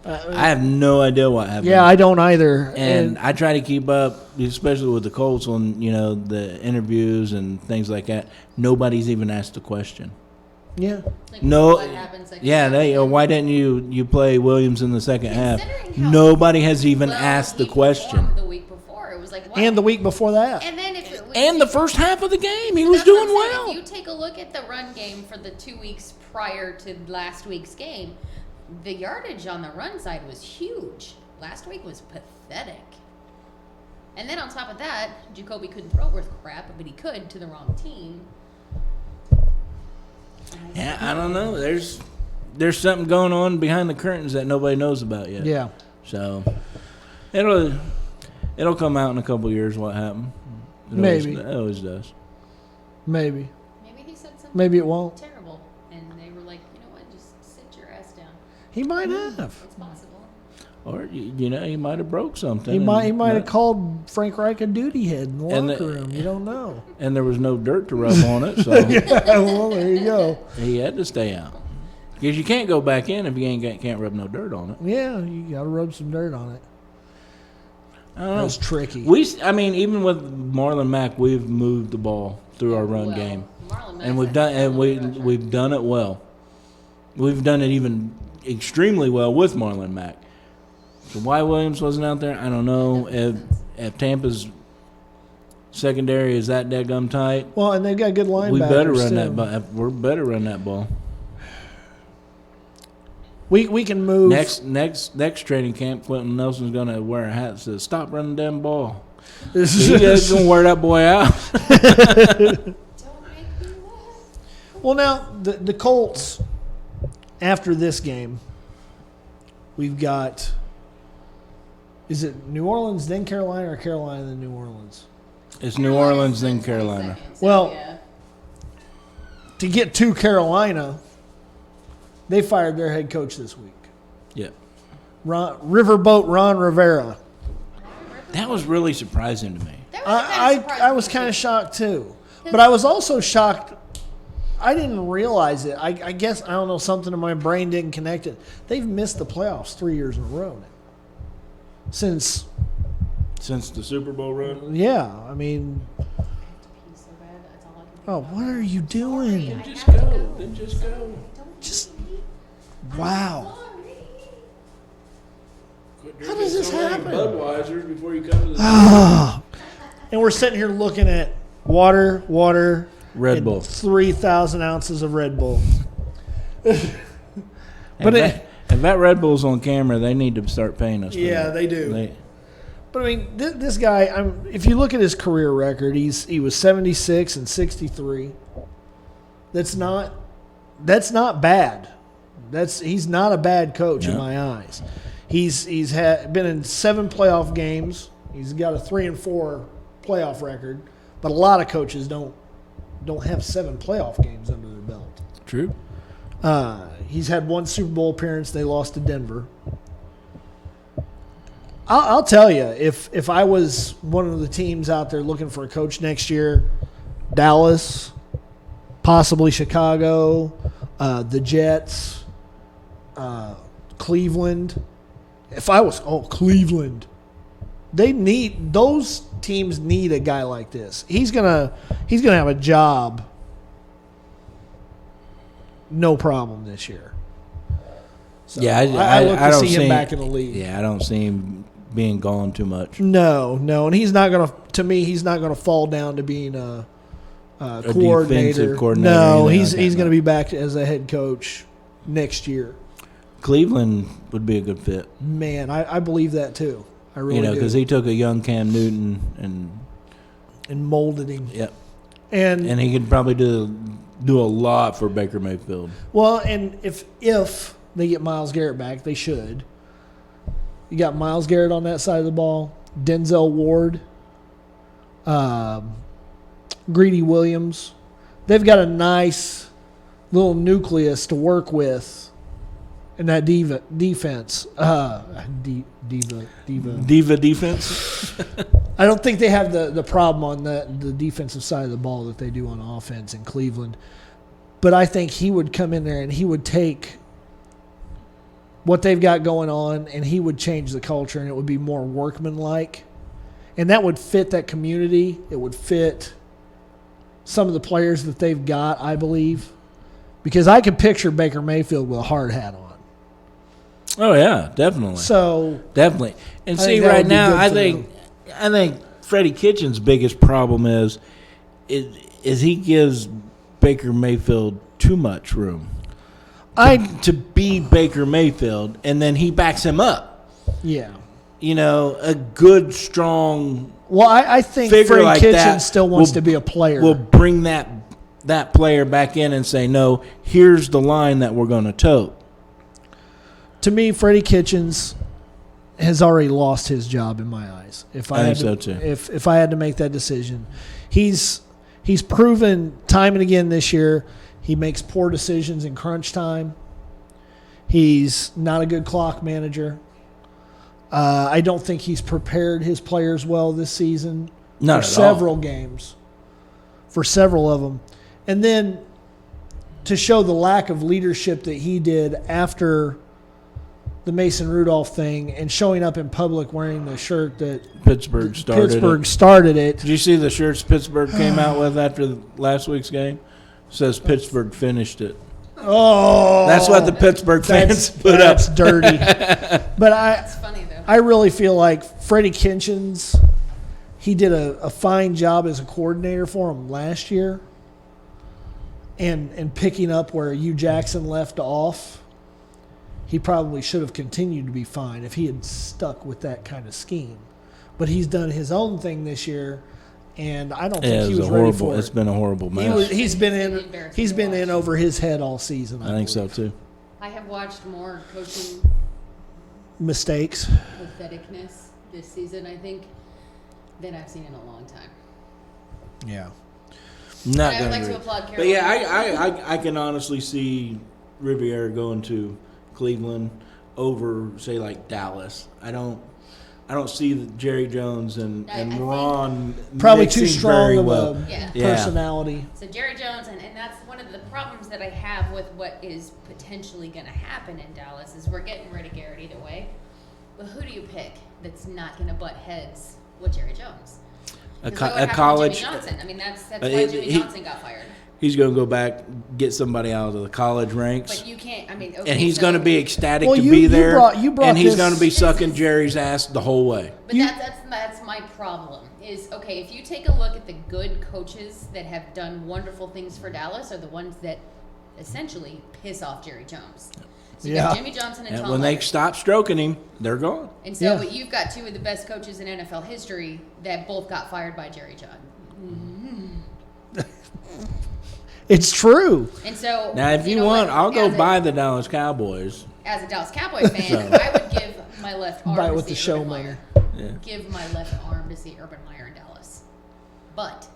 I have no idea what happened. Yeah, I don't either. And I try to keep up, especially with the Colts, on the interviews and things like that. Nobody's even asked a question. yeah, Like, No, what happened second yeah, half? why didn't you play Williams in the second half? Considering how Nobody has even well asked the he question. performed the week before, it was like, wow. and the week before that. And then if it was, And the first half of the game, he was that's what doing I'm saying. well. If you take a look at the run game for the 2 weeks prior to last week's game, the yardage on the run side was huge. Last week was pathetic. And then on top of that, Jacoby couldn't throw worth crap, but he could to the wrong team. Yeah, I don't know. There's something going on behind the curtains that nobody knows about yet. Yeah, So it'll come out in a couple of years what happened. Maybe. It always does. maybe, Maybe he said something maybe it won't. terrible, and they were like, you know what, just sit your ass down. He might have. It's possible. Or he might have broke something. He might and- have called Frank Reich a duty head in the And locker the- room. You don't know. And there was no dirt to rub on it, so Well, there you go. he had to stay out. Because you can't go back in if you can't rub no dirt on it. Yeah, you got to rub some dirt on it. I don't That know. was tricky. Even with Marlon Mack, we've moved the ball through our run Well, game, Marlon and Mack's we've done it well. We've done it even extremely well with Marlon Mack. So why Williams wasn't out there, I don't know. If Tampa's secondary is that dead tight, Well, and they've got good linebackers. we better run too. that ball. We're better run that ball. We can move. Next training camp, Quentin Nelson's gonna wear a hat that says "Stop running the damn ball." This You guys gonna wear that boy out? Don't make me laugh. Well, now the Colts. After this game, we've got. Is it New Orleans then Carolina or Carolina then New Orleans? It's New Orleans then Carolina. Well- yeah. To get to Carolina, they fired their head coach this week. Yep. Riverboat Ron Rivera. That was really surprising to me. That was kinda I surprising was to kind me. of shocked too, but I was also shocked. I didn't realize it. I guess I don't know, something in my brain didn't connect it. They've missed the playoffs 3 years in a row now. Since Since the Super Bowl run. yeah, I mean, He's so bad, that's all I can think oh, about. what are you doing? I Just have to go. Then just go. Don't Just leave. wow. Quit How does this drinking so many happen? Budweisers before you come to the Ah. And we're sitting here looking at water, Red and Bull. 3,000 ounces of Red Bull. But it- if that Red Bull's on camera, they need to start paying us. For Yeah, that. they do. But I mean, this guy. If you look at his career record, he was 76 and 63. That's not bad. He's not a bad coach in No. my eyes. He's been in 7 playoff games. He's got a 3-4 playoff record. But a lot of coaches don't have 7 playoff games under their belt. True. He's had 1 Super Bowl appearance. They lost to Denver. I'll tell you, if I was one of the teams out there looking for a coach next year, Dallas, possibly Chicago, the Jets, Cleveland, if I was Cleveland, those teams need a guy like this. He's gonna have a job, no problem this year. So Yeah, I look I to don't see him back in the league. Yeah, I don't see him being gone too much. No, and he's not gonna. To me, he's not gonna fall down to being a coordinator. Defensive coordinator. No, anything he's like that, going to be back as a head coach next year. Cleveland would be a good fit. Man, I believe that too. I really do. Because he took a young Cam Newton and molded him. Yep. And he could probably do a lot for Baker Mayfield. Well, and if they get Myles Garrett back, they should. You got Myles Garrett on that side of the ball, Denzel Ward, Greedy Williams. They've got a nice little nucleus to work with in that defense. Diva defense? I don't think they have the problem on the defensive side of the ball that they do on offense in Cleveland. But I think he would come in there and he would take what they've got going on and he would change the culture and it would be more workmanlike. And that would fit that community. It would fit some of the players that they've got, I believe. Because I can picture Baker Mayfield with a hard hat on. Oh, yeah, definitely. So definitely. And I see, think that right would be now, good for I think Freddie Kitchens' biggest problem is he gives Baker Mayfield too much room to be Baker Mayfield, and then he backs him up. Yeah. A good, strong Well, I think figure Freddie like Kitchens that still wants to be a player. Will bring that player back in and say, no, here's the line that we're going to tote. To me, Freddie Kitchens has already lost his job in my eyes. If I think so too. If I had to make that decision, he's proven time and again this year he makes poor decisions in crunch time. He's not a good clock manager. I don't think he's prepared his players well this season Not for at several all. games, for several of them. And then to show the lack of leadership that he did after the Mason Rudolph thing and showing up in public wearing the shirt that Pittsburgh started it. Did you see the shirts Pittsburgh came out with after last week's game? It says Pittsburgh finished it. Oh, That's what the Pittsburgh fans put up. That's dirty. But That's funny though. I really feel like Freddie Kitchens, he did a fine job as a coordinator for him last year, and picking up where Hugh Jackson left off. He probably should have continued to be fine if he had stuck with that kind of scheme. But he's done his own thing this year, and I don't think he was ready for it. It's been a horrible mess. He's been in over his head all season. I think so too. I have watched more coaching Mistakes. patheticness this season, I think, than I've seen in a long time. Yeah. Not I would gonna like to agree. applaud But yeah, Carolina. I can honestly see Riviera going to Cleveland over, say, like Dallas. I don't see Jerry Jones and I think Ron Probably mixing too strong very of well. Yeah. Yeah. personality. So Jerry Jones, and that's one of the problems that I have with what is potentially going to happen in Dallas is we're getting rid of Garrett either way. But who do you pick that's not going to butt heads with Jerry Jones? A Because look what happened to college. Jimmy Johnson. I mean, that's why it- Jimmy he- Johnson got fired. He's going to go back, get somebody out of the college ranks. But you can't. I mean, okay, And he's so- going to be ecstatic Well, to you- be you there. brought and he's this- going to be sucking Jerry's ass the whole way. But that's my problem. Is okay if you take a look at the good coaches that have done wonderful things for Dallas are the ones that essentially piss off Jerry Jones. So you got Jimmy Johnson and And Tom when they Landry. stop stroking him, they're gone. And so Yeah. but you've got two of the best coaches in NFL history that both got fired by Jerry Jones. It's true. And so Now, if you know want, what? I'll go As a- buy the Dallas Cowboys. As a Dallas Cowboys fan, So. I would give my left arm Buy it to with the see show Urban money. Meyer. Yeah. Give my left arm to see Urban Meyer in Dallas. But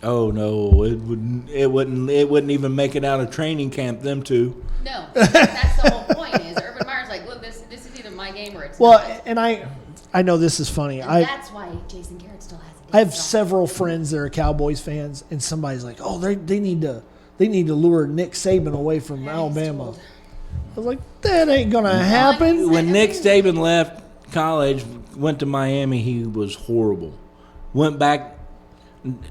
Oh no, it wouldn't even make it out of training camp. Them two. no, that's the whole point. Is Urban Meyer's like, look, this is either my game or it's Well, not. and I know this is funny. And I that's why Jason Garrett still has a have job. several friends that are Cowboys fans, and somebody's like, "Oh, they need to lure Nick Saban away from Yeah, he's Alabama." told. was like, that ain't going to happen. When Nick Saban left college, went to Miami, he was horrible. Went back,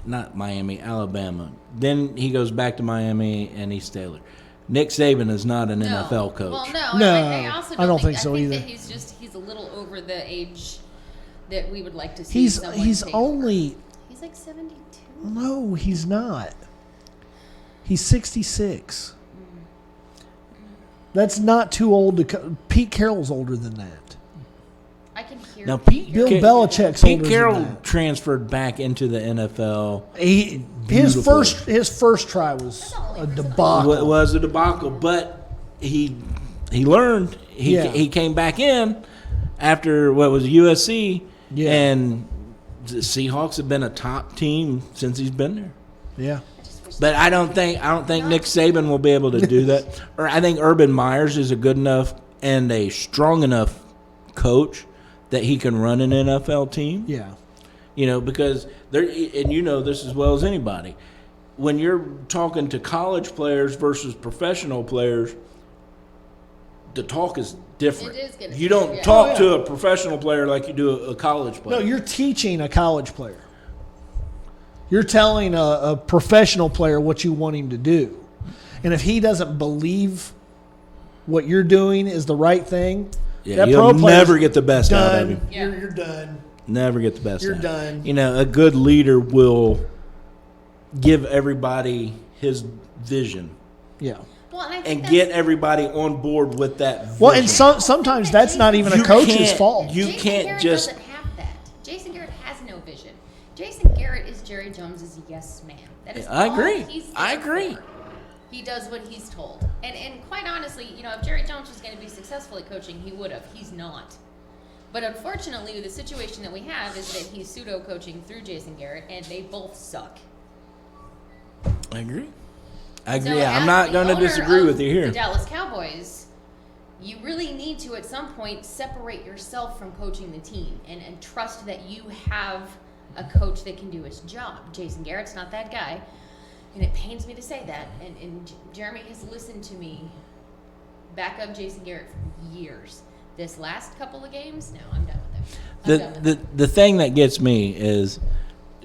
not Miami, Alabama. Then he goes back to Miami, and he's stellar. Nick Saban is not an NFL coach. Well, no. No, I also don't think so either. That he's a little over the age that we would like to see. He's take only. over. He's like 72. No, he's not. He's 66. That's not too old to. Pete Carroll's older than that. I can hear. Now, Bill Belichick's older Pete Carroll than that. transferred back into the NFL. His first try was a debacle. It was a debacle, but he learned. He came back in after what was USC, and the Seahawks have been a top team since he's been there. Yeah. But I don't think Nick Saban will be able to do that. Or I think Urban Meyers is a good enough and a strong enough coach that he can run an NFL team. Yeah. Because and you know this as well as anybody. When you're talking to college players versus professional players, the talk is different. It is gonna You be, don't yeah. talk to a professional player like you do a college player. No, you're teaching a college player. You're telling a professional player what you want him to do. And if he doesn't believe what you're doing is the right thing, that you'll pro player's never get the best done. out of him. Yeah. You're done. Never get the best You're out. done. A good leader will give everybody his vision Yeah. Well, and I think and get everybody on board with that vision. Well, and sometimes that's not even a coach's fault. You Jason can't Garrett just. doesn't have that. Jason Garrett has no vision. Jason Garrett is Jerry Jones's yes man. That is I all agree. he's I there agree. for. He does what he's told. And quite honestly, if Jerry Jones was going to be successful at coaching, he would have. He's not. But unfortunately, the situation that we have is that he's pseudo-coaching through Jason Garrett, and they both suck. I agree. So I'm as not the going to owner disagree of with you here. The Dallas Cowboys, you really need to, at some point, separate yourself from coaching the team and trust that you have a coach that can do his job. Jason Garrett's not that guy, and it pains me to say that. And Jeremy has listened to me back up Jason Garrett for years. This last couple of games, no, I'm done with them. The thing that gets me is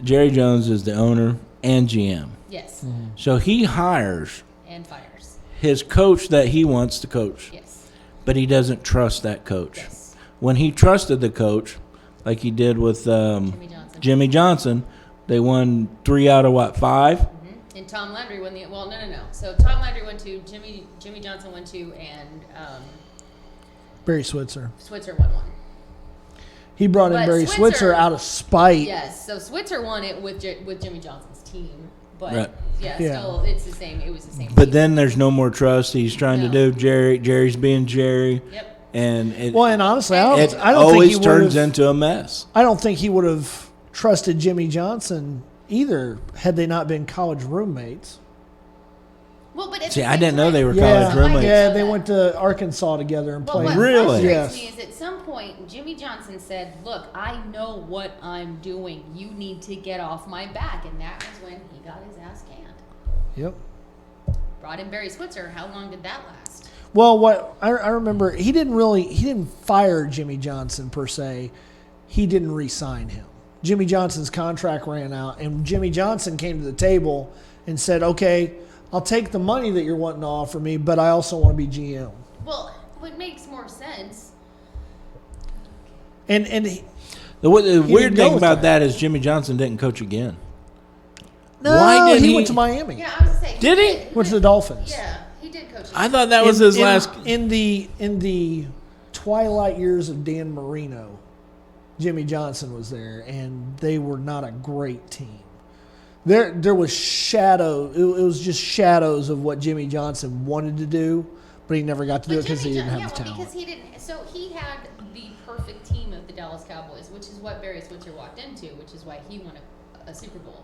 Jerry Jones is the owner and GM. Yes, So he hires and fires. his coach that he wants to coach, Yes, but he doesn't trust that coach. yes. When he trusted the coach, like he did with Jimmy Johnson, they won 3 out of 5? Mm-hmm. And Tom Landry won the. Well, no. So Tom Landry won 2, Jimmy Johnson won 2, and Barry Switzer. Switzer won 1. He brought in But Barry Switzer- Switzer out of spite. Yes, so Switzer won it with Jimmy Johnson's team, but Right. yeah, Yeah. still it's the same. It was the same. But team. then there's no more trust. He's trying to No. do Jerry's being Jerry. Yep. And it, Well, and honestly, I it don't think he always would turns have. into a mess. I don't think he would have trusted Jimmy Johnson either had they not been college roommates. Well, but at See, the I same didn't know time- they were Yeah, college roommates. yeah, they went to Arkansas together and Well, played. what Really? frustrates Yes. me is at some point Jimmy Johnson said, "Look, I know what I'm doing. You need to get off my back," and that was when he got his ass canned. Yep. Brought in Barry Switzer. How long did that last? Well, what I remember, he didn't fire Jimmy Johnson per se. He didn't re-sign him. Jimmy Johnson's contract ran out, and Jimmy Johnson came to the table and said, "Okay, I'll take the money that you're wanting to offer me, but I also want to be GM." Well, what makes more sense? And The weird didn't go thing with about that is Jimmy Johnson didn't coach again. no, Why did he he- went to Miami. Yeah, I was gonna say. Did he? Went to the Dolphins. Yeah, he did coach. I thought that was his last. in the twilight years of Dan Marino. Jimmy Johnson was there, and they were not a great team. There was shadow. It was just shadows of what Jimmy Johnson wanted to do, but he never got to do it because he didn't have the talent. Because he didn't. So he had the perfect team of the Dallas Cowboys, which is what Barry Switzer walked into, which is why he won a Super Bowl,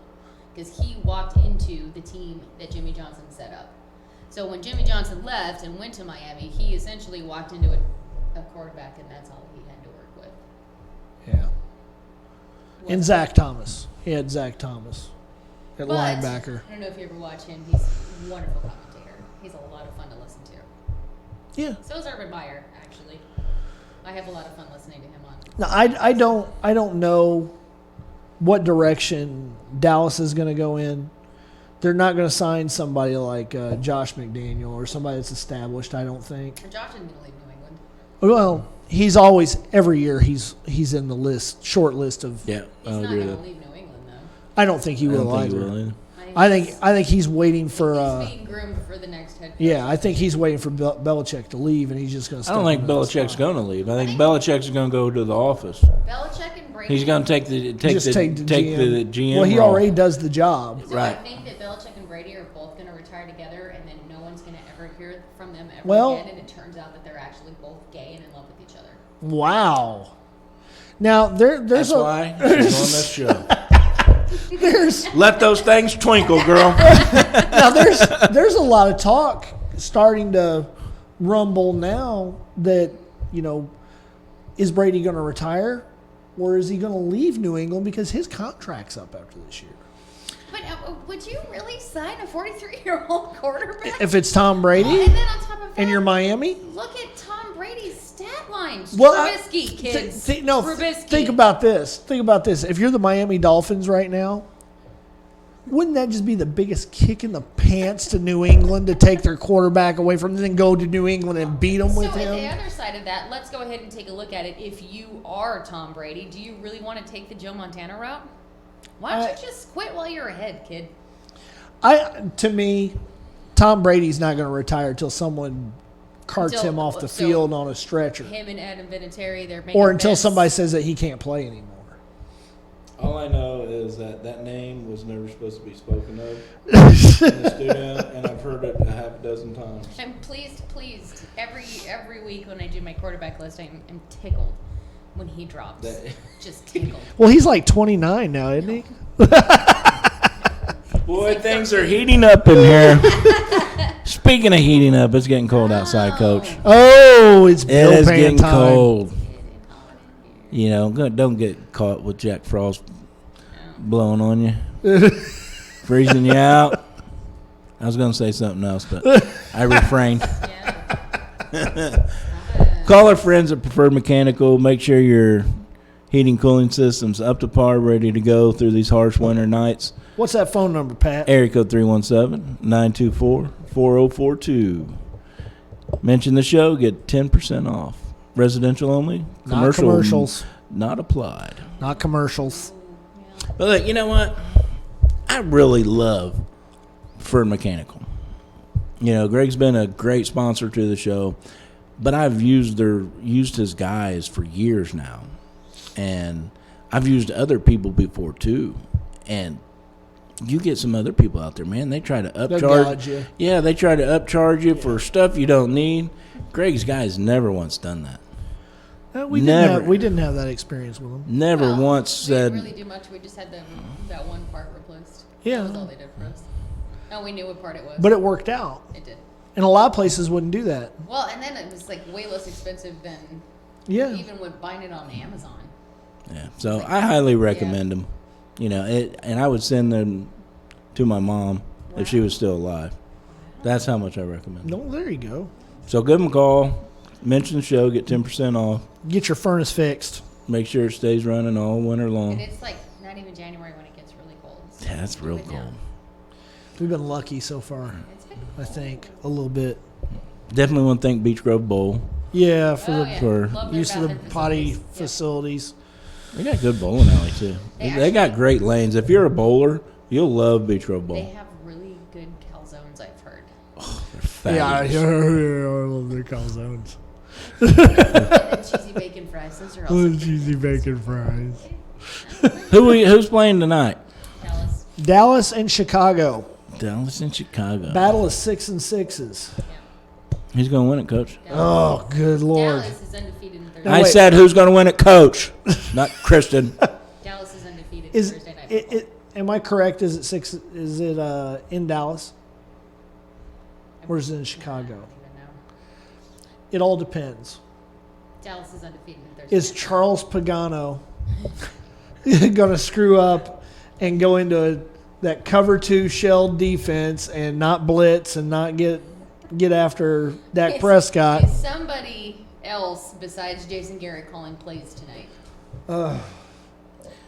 because he walked into the team that Jimmy Johnson set up. So when Jimmy Johnson left and went to Miami, he essentially walked into a quarterback, and that's all he had to work with. Yeah. And Zach Thomas. He had Zach Thomas at But, linebacker. I don't know if you ever watch him. He's a wonderful commentator. He's a lot of fun to listen to. Yeah. So is Urban Meyer, actually. I have a lot of fun listening to him on. No, I don't know what direction Dallas is going to go in. They're not going to sign somebody like Josh McDaniel or somebody that's established, I don't think. And Josh isn't going to leave New England. Well, he's always, every year, he's in the short list of. Yeah, He's not going to leave New England, though. I don't think he I don't will think he either. will either. I think he's waiting for. He's being groomed for the next head coach. Yeah, I think he's waiting for Belichick to leave, and he's just going to. I don't think Belichick's going to leave. I think Belichick's going to go to the office. Belichick and Brady. He's going to take the GM. Well, he role. already does the job. So Right. I think that Belichick and Brady are both going to retire together, and then no one's going to ever hear from them ever Well- again. And it turns out that they're actually both gay and in love with each other. Wow. Now there's That's a why she's on this show. there's Let those things twinkle, girl. now there's a lot of talk starting to rumble now that is Brady going to retire or is he going to leave New England because his contract's up after this year? But would you really sign a 43-year-old quarterback? If it's Tom Brady And then on top of that, and you're Miami. look at Tom Brady's stat lines. Well, Trubisky, kids. Trubisky. Trubisky. Think about this. If you're the Miami Dolphins right now, wouldn't that just be the biggest kick in the pants to New England to take their quarterback away from them and go to New England and beat them So with at the him? other side of that, let's go ahead and take a look at it. If you are Tom Brady, do you really want to take the Joe Montana route? Why don't you just quit while you're ahead, kid? To me, Tom Brady's not going to retire until someone carts Until- him off the so field on a stretcher, Him and Adam Vinatieri, they're making or until bets. somebody says that he can't play anymore. All I know is that name was never supposed to be spoken of in the studio, and I've heard it a half a dozen times. I'm pleased. Every week when I do my quarterback list, I'm tickled when he drops. Just tickled. Well, he's like 29 now, isn't he? Boy, things are heating up in here. Speaking of heating up, it's getting cold outside, Coach. Oh, it's It bill is paying getting time. cold. Don't get caught with Jack Frost blowing on you, freezing you out. I was going to say something else, but I refrained. Yeah. Call our friends at Preferred Mechanical. Make sure your heating cooling system's up to par, ready to go through these harsh winter nights. What's that phone number, Pat? Area code 317-924-4042. Mention the show, get 10% off. Residential only. Not commercials. Not applied. Not commercials. But look, you know what? I really love Preferred Mechanical. Greg's been a great sponsor to the show, but I've used his guys for years now, and I've used other people before too. And you get some other people out there, man. They try to They'll upcharge gouge you. Yeah, they try to upcharge you for stuff you don't need. Greg's guys never once done that. We Never. didn't have that experience with them. Never No, once we said. didn't really do much. We just had that one part replaced. Yeah. That was all they did for us. And we knew what part it was. But it worked out. It did. And a lot of places wouldn't do that. Well, and then it was like way less expensive than Yeah. even with buying it on Amazon. Yeah, so I highly recommend them. And I would send them to my mom if she was still alive. That's how much I recommend them. No, there you go. So give them a call. Mention the show. Get 10% off. Get your furnace fixed. Make sure it stays running all winter And long. it's like not even January when it gets really cold. So Yeah, that's real keep it down. cold. We've been lucky so far, It's been I think, a little bit. Definitely want to thank Beach Grove Bowl. Yeah, for Oh, the yeah. for Love their use of the bathroom potty facilities. facilities. They got good bowling alley too. They got great lanes. If you're a bowler, you'll love Beach Grove They Bowl. have really good calzones, I've heard. They're Yeah, fabulous. I love their calzones. And then cheesy bacon fries. Those are also Cheesy bacon fries. Who's playing tonight? Dallas. Dallas and Chicago. Dallas and Chicago. Battle of 6 and 6s. Yeah. Who's going to win it, Coach? Oh, good Lord. Dallas is undefeated in Thursday. I wait. said who's going to win it, Coach, not Kristen. Dallas is undefeated Is Thursday night football. am I correct? Is it 6? Is it in Dallas? Or is it in I Chicago? don't even know. It all depends. Dallas is undefeated in Thursday. Is Charles Pagano going to screw up and go into that cover 2 shell defense and not blitz and not get get after Dak Is- Prescott. Is somebody else besides Jason Garrett calling plays tonight?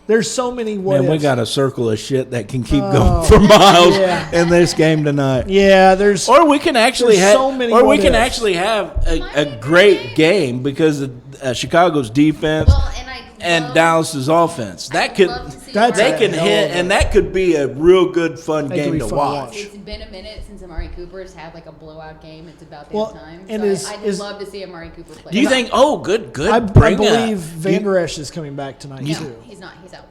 There's so many what Man, we ifs. got a circle of shit that can keep going for miles in this game tonight. Yeah, there's. Or we can actually There's have, so many or we what can ifs. actually have Might be a a great great game because of Chicago's defense Well, and and Dallas's offense. That could That's they a can hell hit, of a- and that could be a real good fun That could game be to fun to watch. watch. It's been a minute since Amari Cooper's had like a blowout game. It's about damn Well, time. and So I'd love to see Amari Cooper play. Do you think? Oh, good. I Bring believe that. Van Der Esch is coming back tonight No, too. he's not. He's out.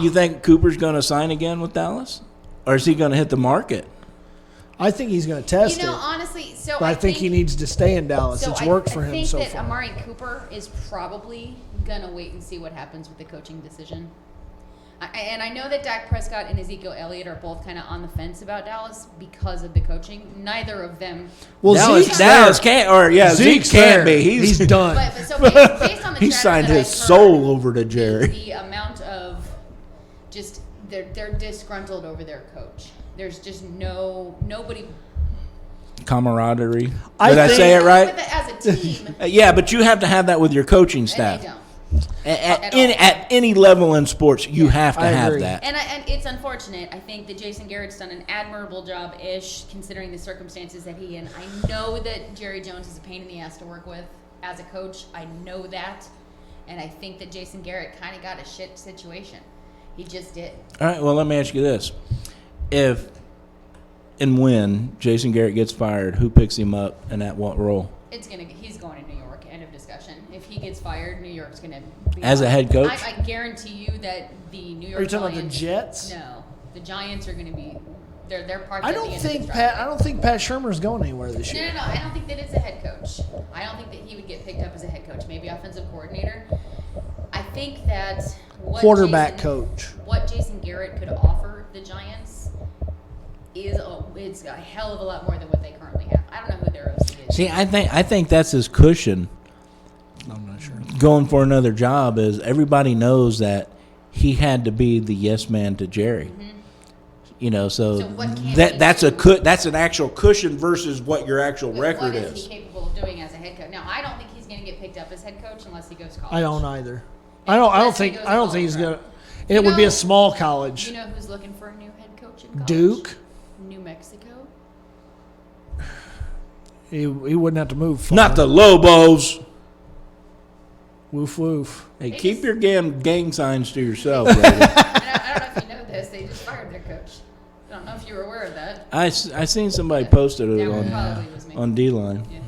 You think Cooper's going to sign again with Dallas, or is he going to hit the market? I think he's going to test You know, it, honestly, so but I think he needs to stay in Dallas. So It's I- worked for I him think so that far. Amari Cooper is probably gonna wait and see what happens with the coaching decision. And I know that Dak Prescott and Ezekiel Elliott are both kind of on the fence about Dallas because of the coaching. Neither of them. Well, Dallas Zeke's can't, or Zeke can't be. He's done. But so based on the He chatter signed that his I've soul heard, over to Jerry. The amount of just they're disgruntled over their coach. There's just nobody. Camaraderie. I Did I think- say it right? With it as a team, Yeah, but you have to have that with your coaching and staff. they don't. At all. any level in sports, you have to I have agree. that. And it's unfortunate. I think that Jason Garrett's done an admirable job-ish, considering the circumstances that he in. I know that Jerry Jones is a pain in the ass to work with as a coach. I know that. And I think that Jason Garrett kind of got a shit situation. He just did. All right, well, let me ask you this. If and when Jason Garrett gets fired, who picks him up and at what role? He's going to New York. End of discussion. If he gets fired, New York's going to be As a head coach? I guarantee you that the New York Are you talking about the Giants- Jets? No, the Giants are going to be. They're parked. I at the don't end of think the Pat. driveway. I don't think Pat Shermer's going anywhere this No, year. no, no. I don't think that it's a head coach. I don't think that he would get picked up as a head coach. Maybe offensive coordinator. I think that Quarterback coach. What Jason Garrett could offer the Giants it's a hell of a lot more than what they currently have. I don't know who their OC is. See, I think that's his cushion. I'm not sure. Going for another job is everybody knows that he had to be the yes man to Jerry. You know, so what can he that's do? that's an actual cushion versus what your actual But record what is is. he capable of doing as a head coach? Now, I don't think he's going to get picked up as head coach unless he goes to college. I don't either. I don't Unless he think. goes I don't to think he's college, gonna. It would be know- a small college. You know who's looking for a new head coach in college? Duke. New Mexico. He wouldn't have to move. Far. Not the Lobos. Woof woof. Hey, They keep just- your gang signs to yourself, brother. I don't know if you know this. They just fired their coach. I don't know if you were aware of that. I seen somebody posted it That probably was me. on D-Line. Yeah.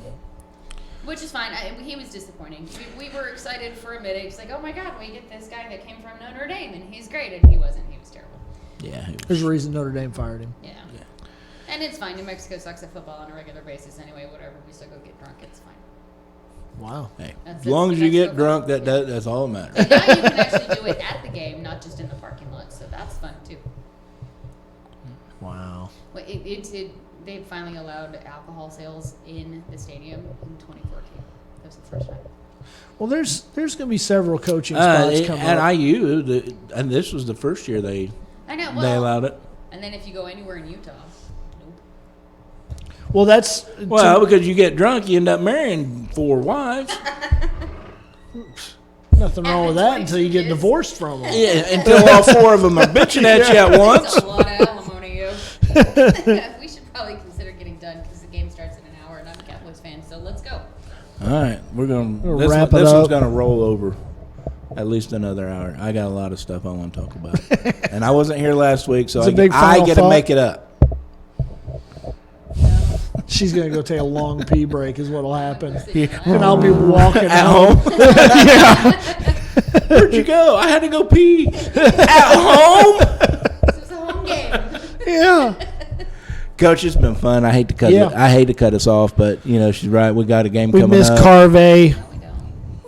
Which is fine. He was disappointing. We were excited for a minute. It's like, oh my God, we get this guy that came from Notre Dame, and he's great, and he wasn't. He was terrible. Yeah. There's a reason Notre Dame fired him. Yeah. And it's fine. New Mexico sucks at football on a regular basis anyway. Whatever. We still go get drunk. It's fine. Wow. Hey, That's as long the as you get Mexico drunk, part. that's all that And matters. now you can actually do it at the game, not just in the parking lot. So that's fun too. Wow. Well, they finally allowed alcohol sales in the stadium in 2014. That was the first time. Well, there's going to be several coaching spots coming At up. IU, and this was the first year they I know. they Well, allowed it. and then if you go anywhere in Utah, nope. Well, that's Well, because you get drunk, you end up marrying 4 wives. nothing wrong with that until you get Kids. divorced from them. Yeah, until all 4 of them are bitching at you at once. That's a lot of alimony, you. We should probably consider getting done because the game starts in an hour, and I'm a Cowboys fan, so let's go. All right, we're gonna We'll this, wrap one, it this one's up. gonna roll over at least another hour. I got a lot of stuff I want to talk about, and I wasn't here last week, so It's a big I final get to thought. make it up. She's going to go take a long pee break is what will happen. Yeah. And I'll be walking At out. home, where'd you go? I had to go pee. At home, This is a home game. Yeah. Coach. It's been fun. I hate to cut. Yeah. I hate to cut us off, but you know she's right. We got a game We coming miss up. Carvay. No, we don't.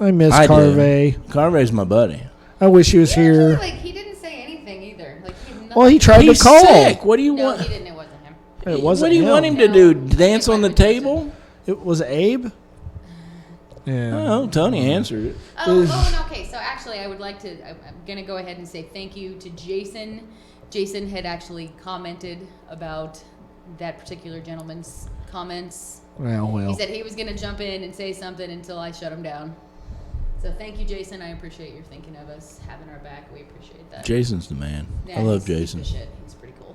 I miss I do. Carvay. Carvay's my buddy. I wish he was Actually, here. like, he didn't say anything either. Like, he had Well, he nothing- tried He's to call. sick. What do you No, want? he didn't. It wasn't him. It wasn't What do you want him to No. do? Dance on the It wasn't table? It was Abe. Yeah. Oh, Tony answered it. Oh, and okay. So actually, I would like to. I'm gonna go ahead and say thank you to Jason. Jason had actually commented about that particular gentleman's comments. Well. He said he was going to jump in and say something until I shut him down. So thank you, Jason. I appreciate your thinking of us, having our back. We appreciate that. Jason's the man. Yeah, I love he's Jason. the shit. He's pretty cool.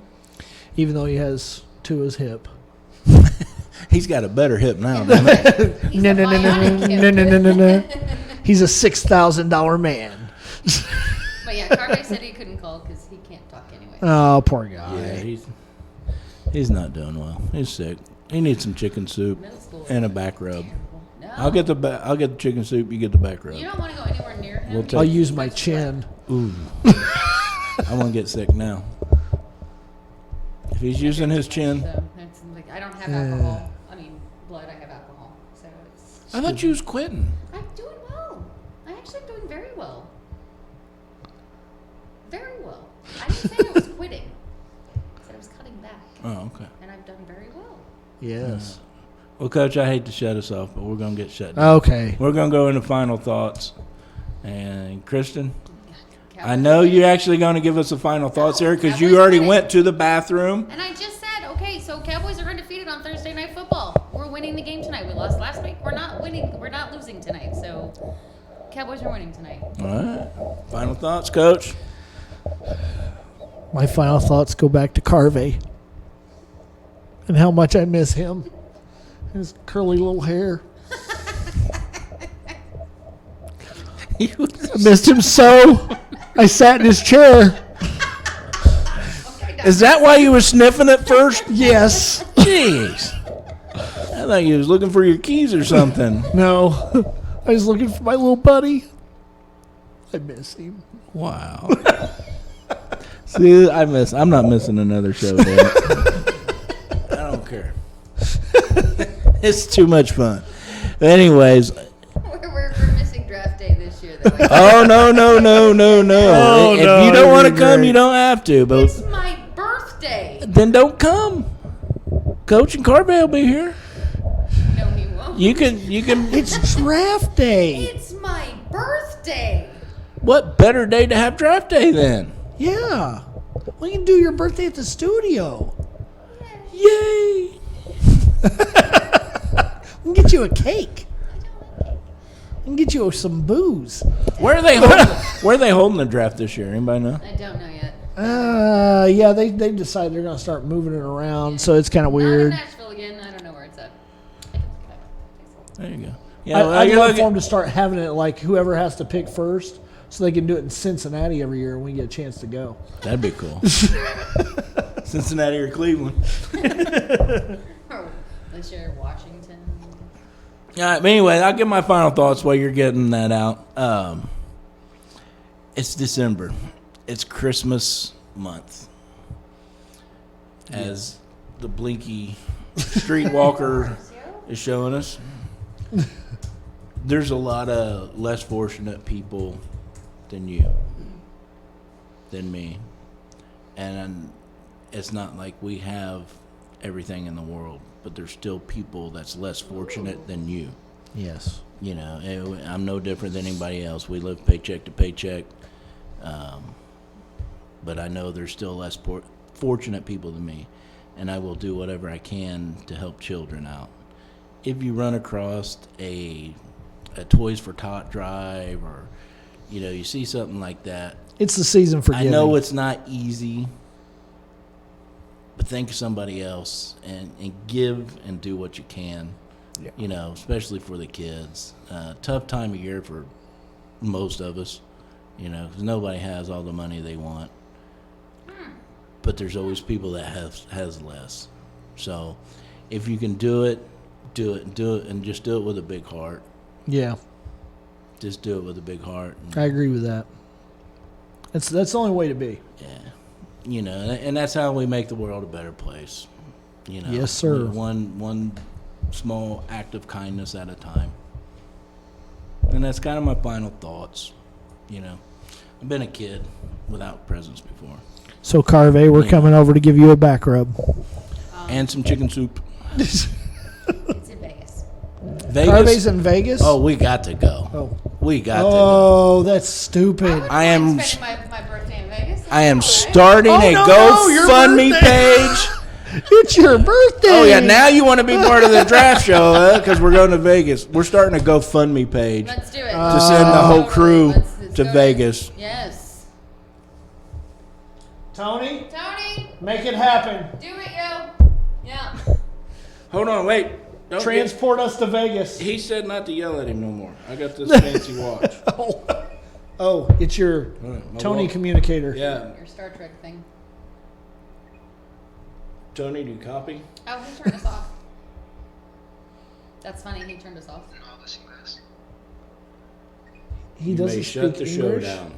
Even though he has Tua's hip. He's got a better hip now, doesn't he? No. He's a $6,000 man. But yeah, Carvay said he couldn't call because he can't talk anyway. Oh, poor guy. Yeah, he's not doing well. He's sick. He needs some chicken soup Middle school. and a back rub. Terrible. No. I'll get the chicken soup. You get the back rub. You don't want to go anywhere near him. We'll take- I'll use my chin. Ooh, I want to get sick now. If he's using his chin, So that's like I don't have alcohol. I mean, blood. I have alcohol. So it's. I thought you was quitting. I'm doing well. I'm actually doing very well. Very well. I didn't say I was quitting. I said I was cutting back, Oh, okay. and I've done very well. Yes. Well, Coach, I hate to shut us off, but we're gonna get shut down. Okay. We're gonna go into final thoughts, and Kristen. I Cowboys know are you're actually going to give us the final thoughts No, here because Cowboys you already are winning. went to the bathroom. And I just said, okay, so Cowboys are undefeated on Thursday Night Football. We're winning the game tonight. We lost last week. We're not winning. We're not losing tonight. So Cowboys are winning tonight. All right. Final thoughts, Coach. My final thoughts go back to Carvay and how much I miss him. His curly little hair. I missed him so. I sat in his chair. Okay, Is that why you were sniffing at first? Yes. Jeez. I thought you was looking for your keys or something. No. I was looking for my little buddy. I miss him. Wow. See, I'm not missing another show, damn it. I don't care. It's too much fun. Anyways. we're missing draft day this year. Though. Oh, no. Oh, If no, you don't want to you're come, great. you don't have to. But It's my birthday. then don't come. Coach and Carvay will be here. No, he won't. You can. It's draft day. It's my birthday. What better day to have draft day then? Yeah. We can do your birthday at the studio. Yay! We can get you a cake. We can get you some booze. Where are they holding the draft this year? Anybody know? I don't know yet. Yeah, they decided they're going to start moving it around, so it's kind of Not in weird. Nashville again. I don't know where it's at. There you go. Yeah, I'd you're love looking- for them to start having it like whoever has to pick first, so they can do it in Cincinnati every year and we get a chance to go. That'd be cool. Cincinnati or Cleveland. Or unless you're Washington. All right, but anyway, I'll give my final thoughts while you're getting that out. It's December. It's Christmas month. As the blinky streetwalker is showing us, there's a lot of less fortunate people than you, than me. And it's not like we have everything in the world, but there's still people that's less fortunate than you. Yes. You know, I'm no different than anybody else. We live paycheck to paycheck. But I know there's still less fortunate people than me, and I will do whatever I can to help children out. If you run across a Toys for Tot drive, or you see something like that, It's the season for I giving. know it's not easy, but think of somebody else and give and do what you can. Yeah. Especially for the kids. Tough time of year for most of us, because nobody has all the money they want. But there's always people that has less. So if you can do it, and just do it with a big heart. Yeah, Just do it with a big heart. I agree with that. That's the only way to be. Yeah. And that's how we make the world a better place. Yes, sir. One small act of kindness at a time. And that's kind of my final thoughts. I've been a kid without presents before. So, Carvay, we're coming over to give you a back rub. And some chicken soup. It's in Vegas. Vegas? Carvay's in Vegas? Oh, we got to go. Oh. We got to go. Oh, that's stupid. I am spending my birthday in Vegas. I am All right. starting Oh, a no, your GoFundMe birthday. page. It's your birthday. Oh, yeah, now you want to be part of the draft show, because we're going to Vegas. We're starting a GoFundMe page Let's do it. to send the whole crew Let's to go Vegas. Yes. Tony, Tony, make it happen. do it, yo. Yeah. Hold on, wait. Don't Transport us to Vegas. He said not to yell at him no more. I got this fancy watch. Oh, it's your My Tony watch. communicator. Yeah. Your Star Trek thing. Tony, do you copy? Oh, he turned us off. That's funny. He turned us off. He You doesn't may shut speak the show English. down.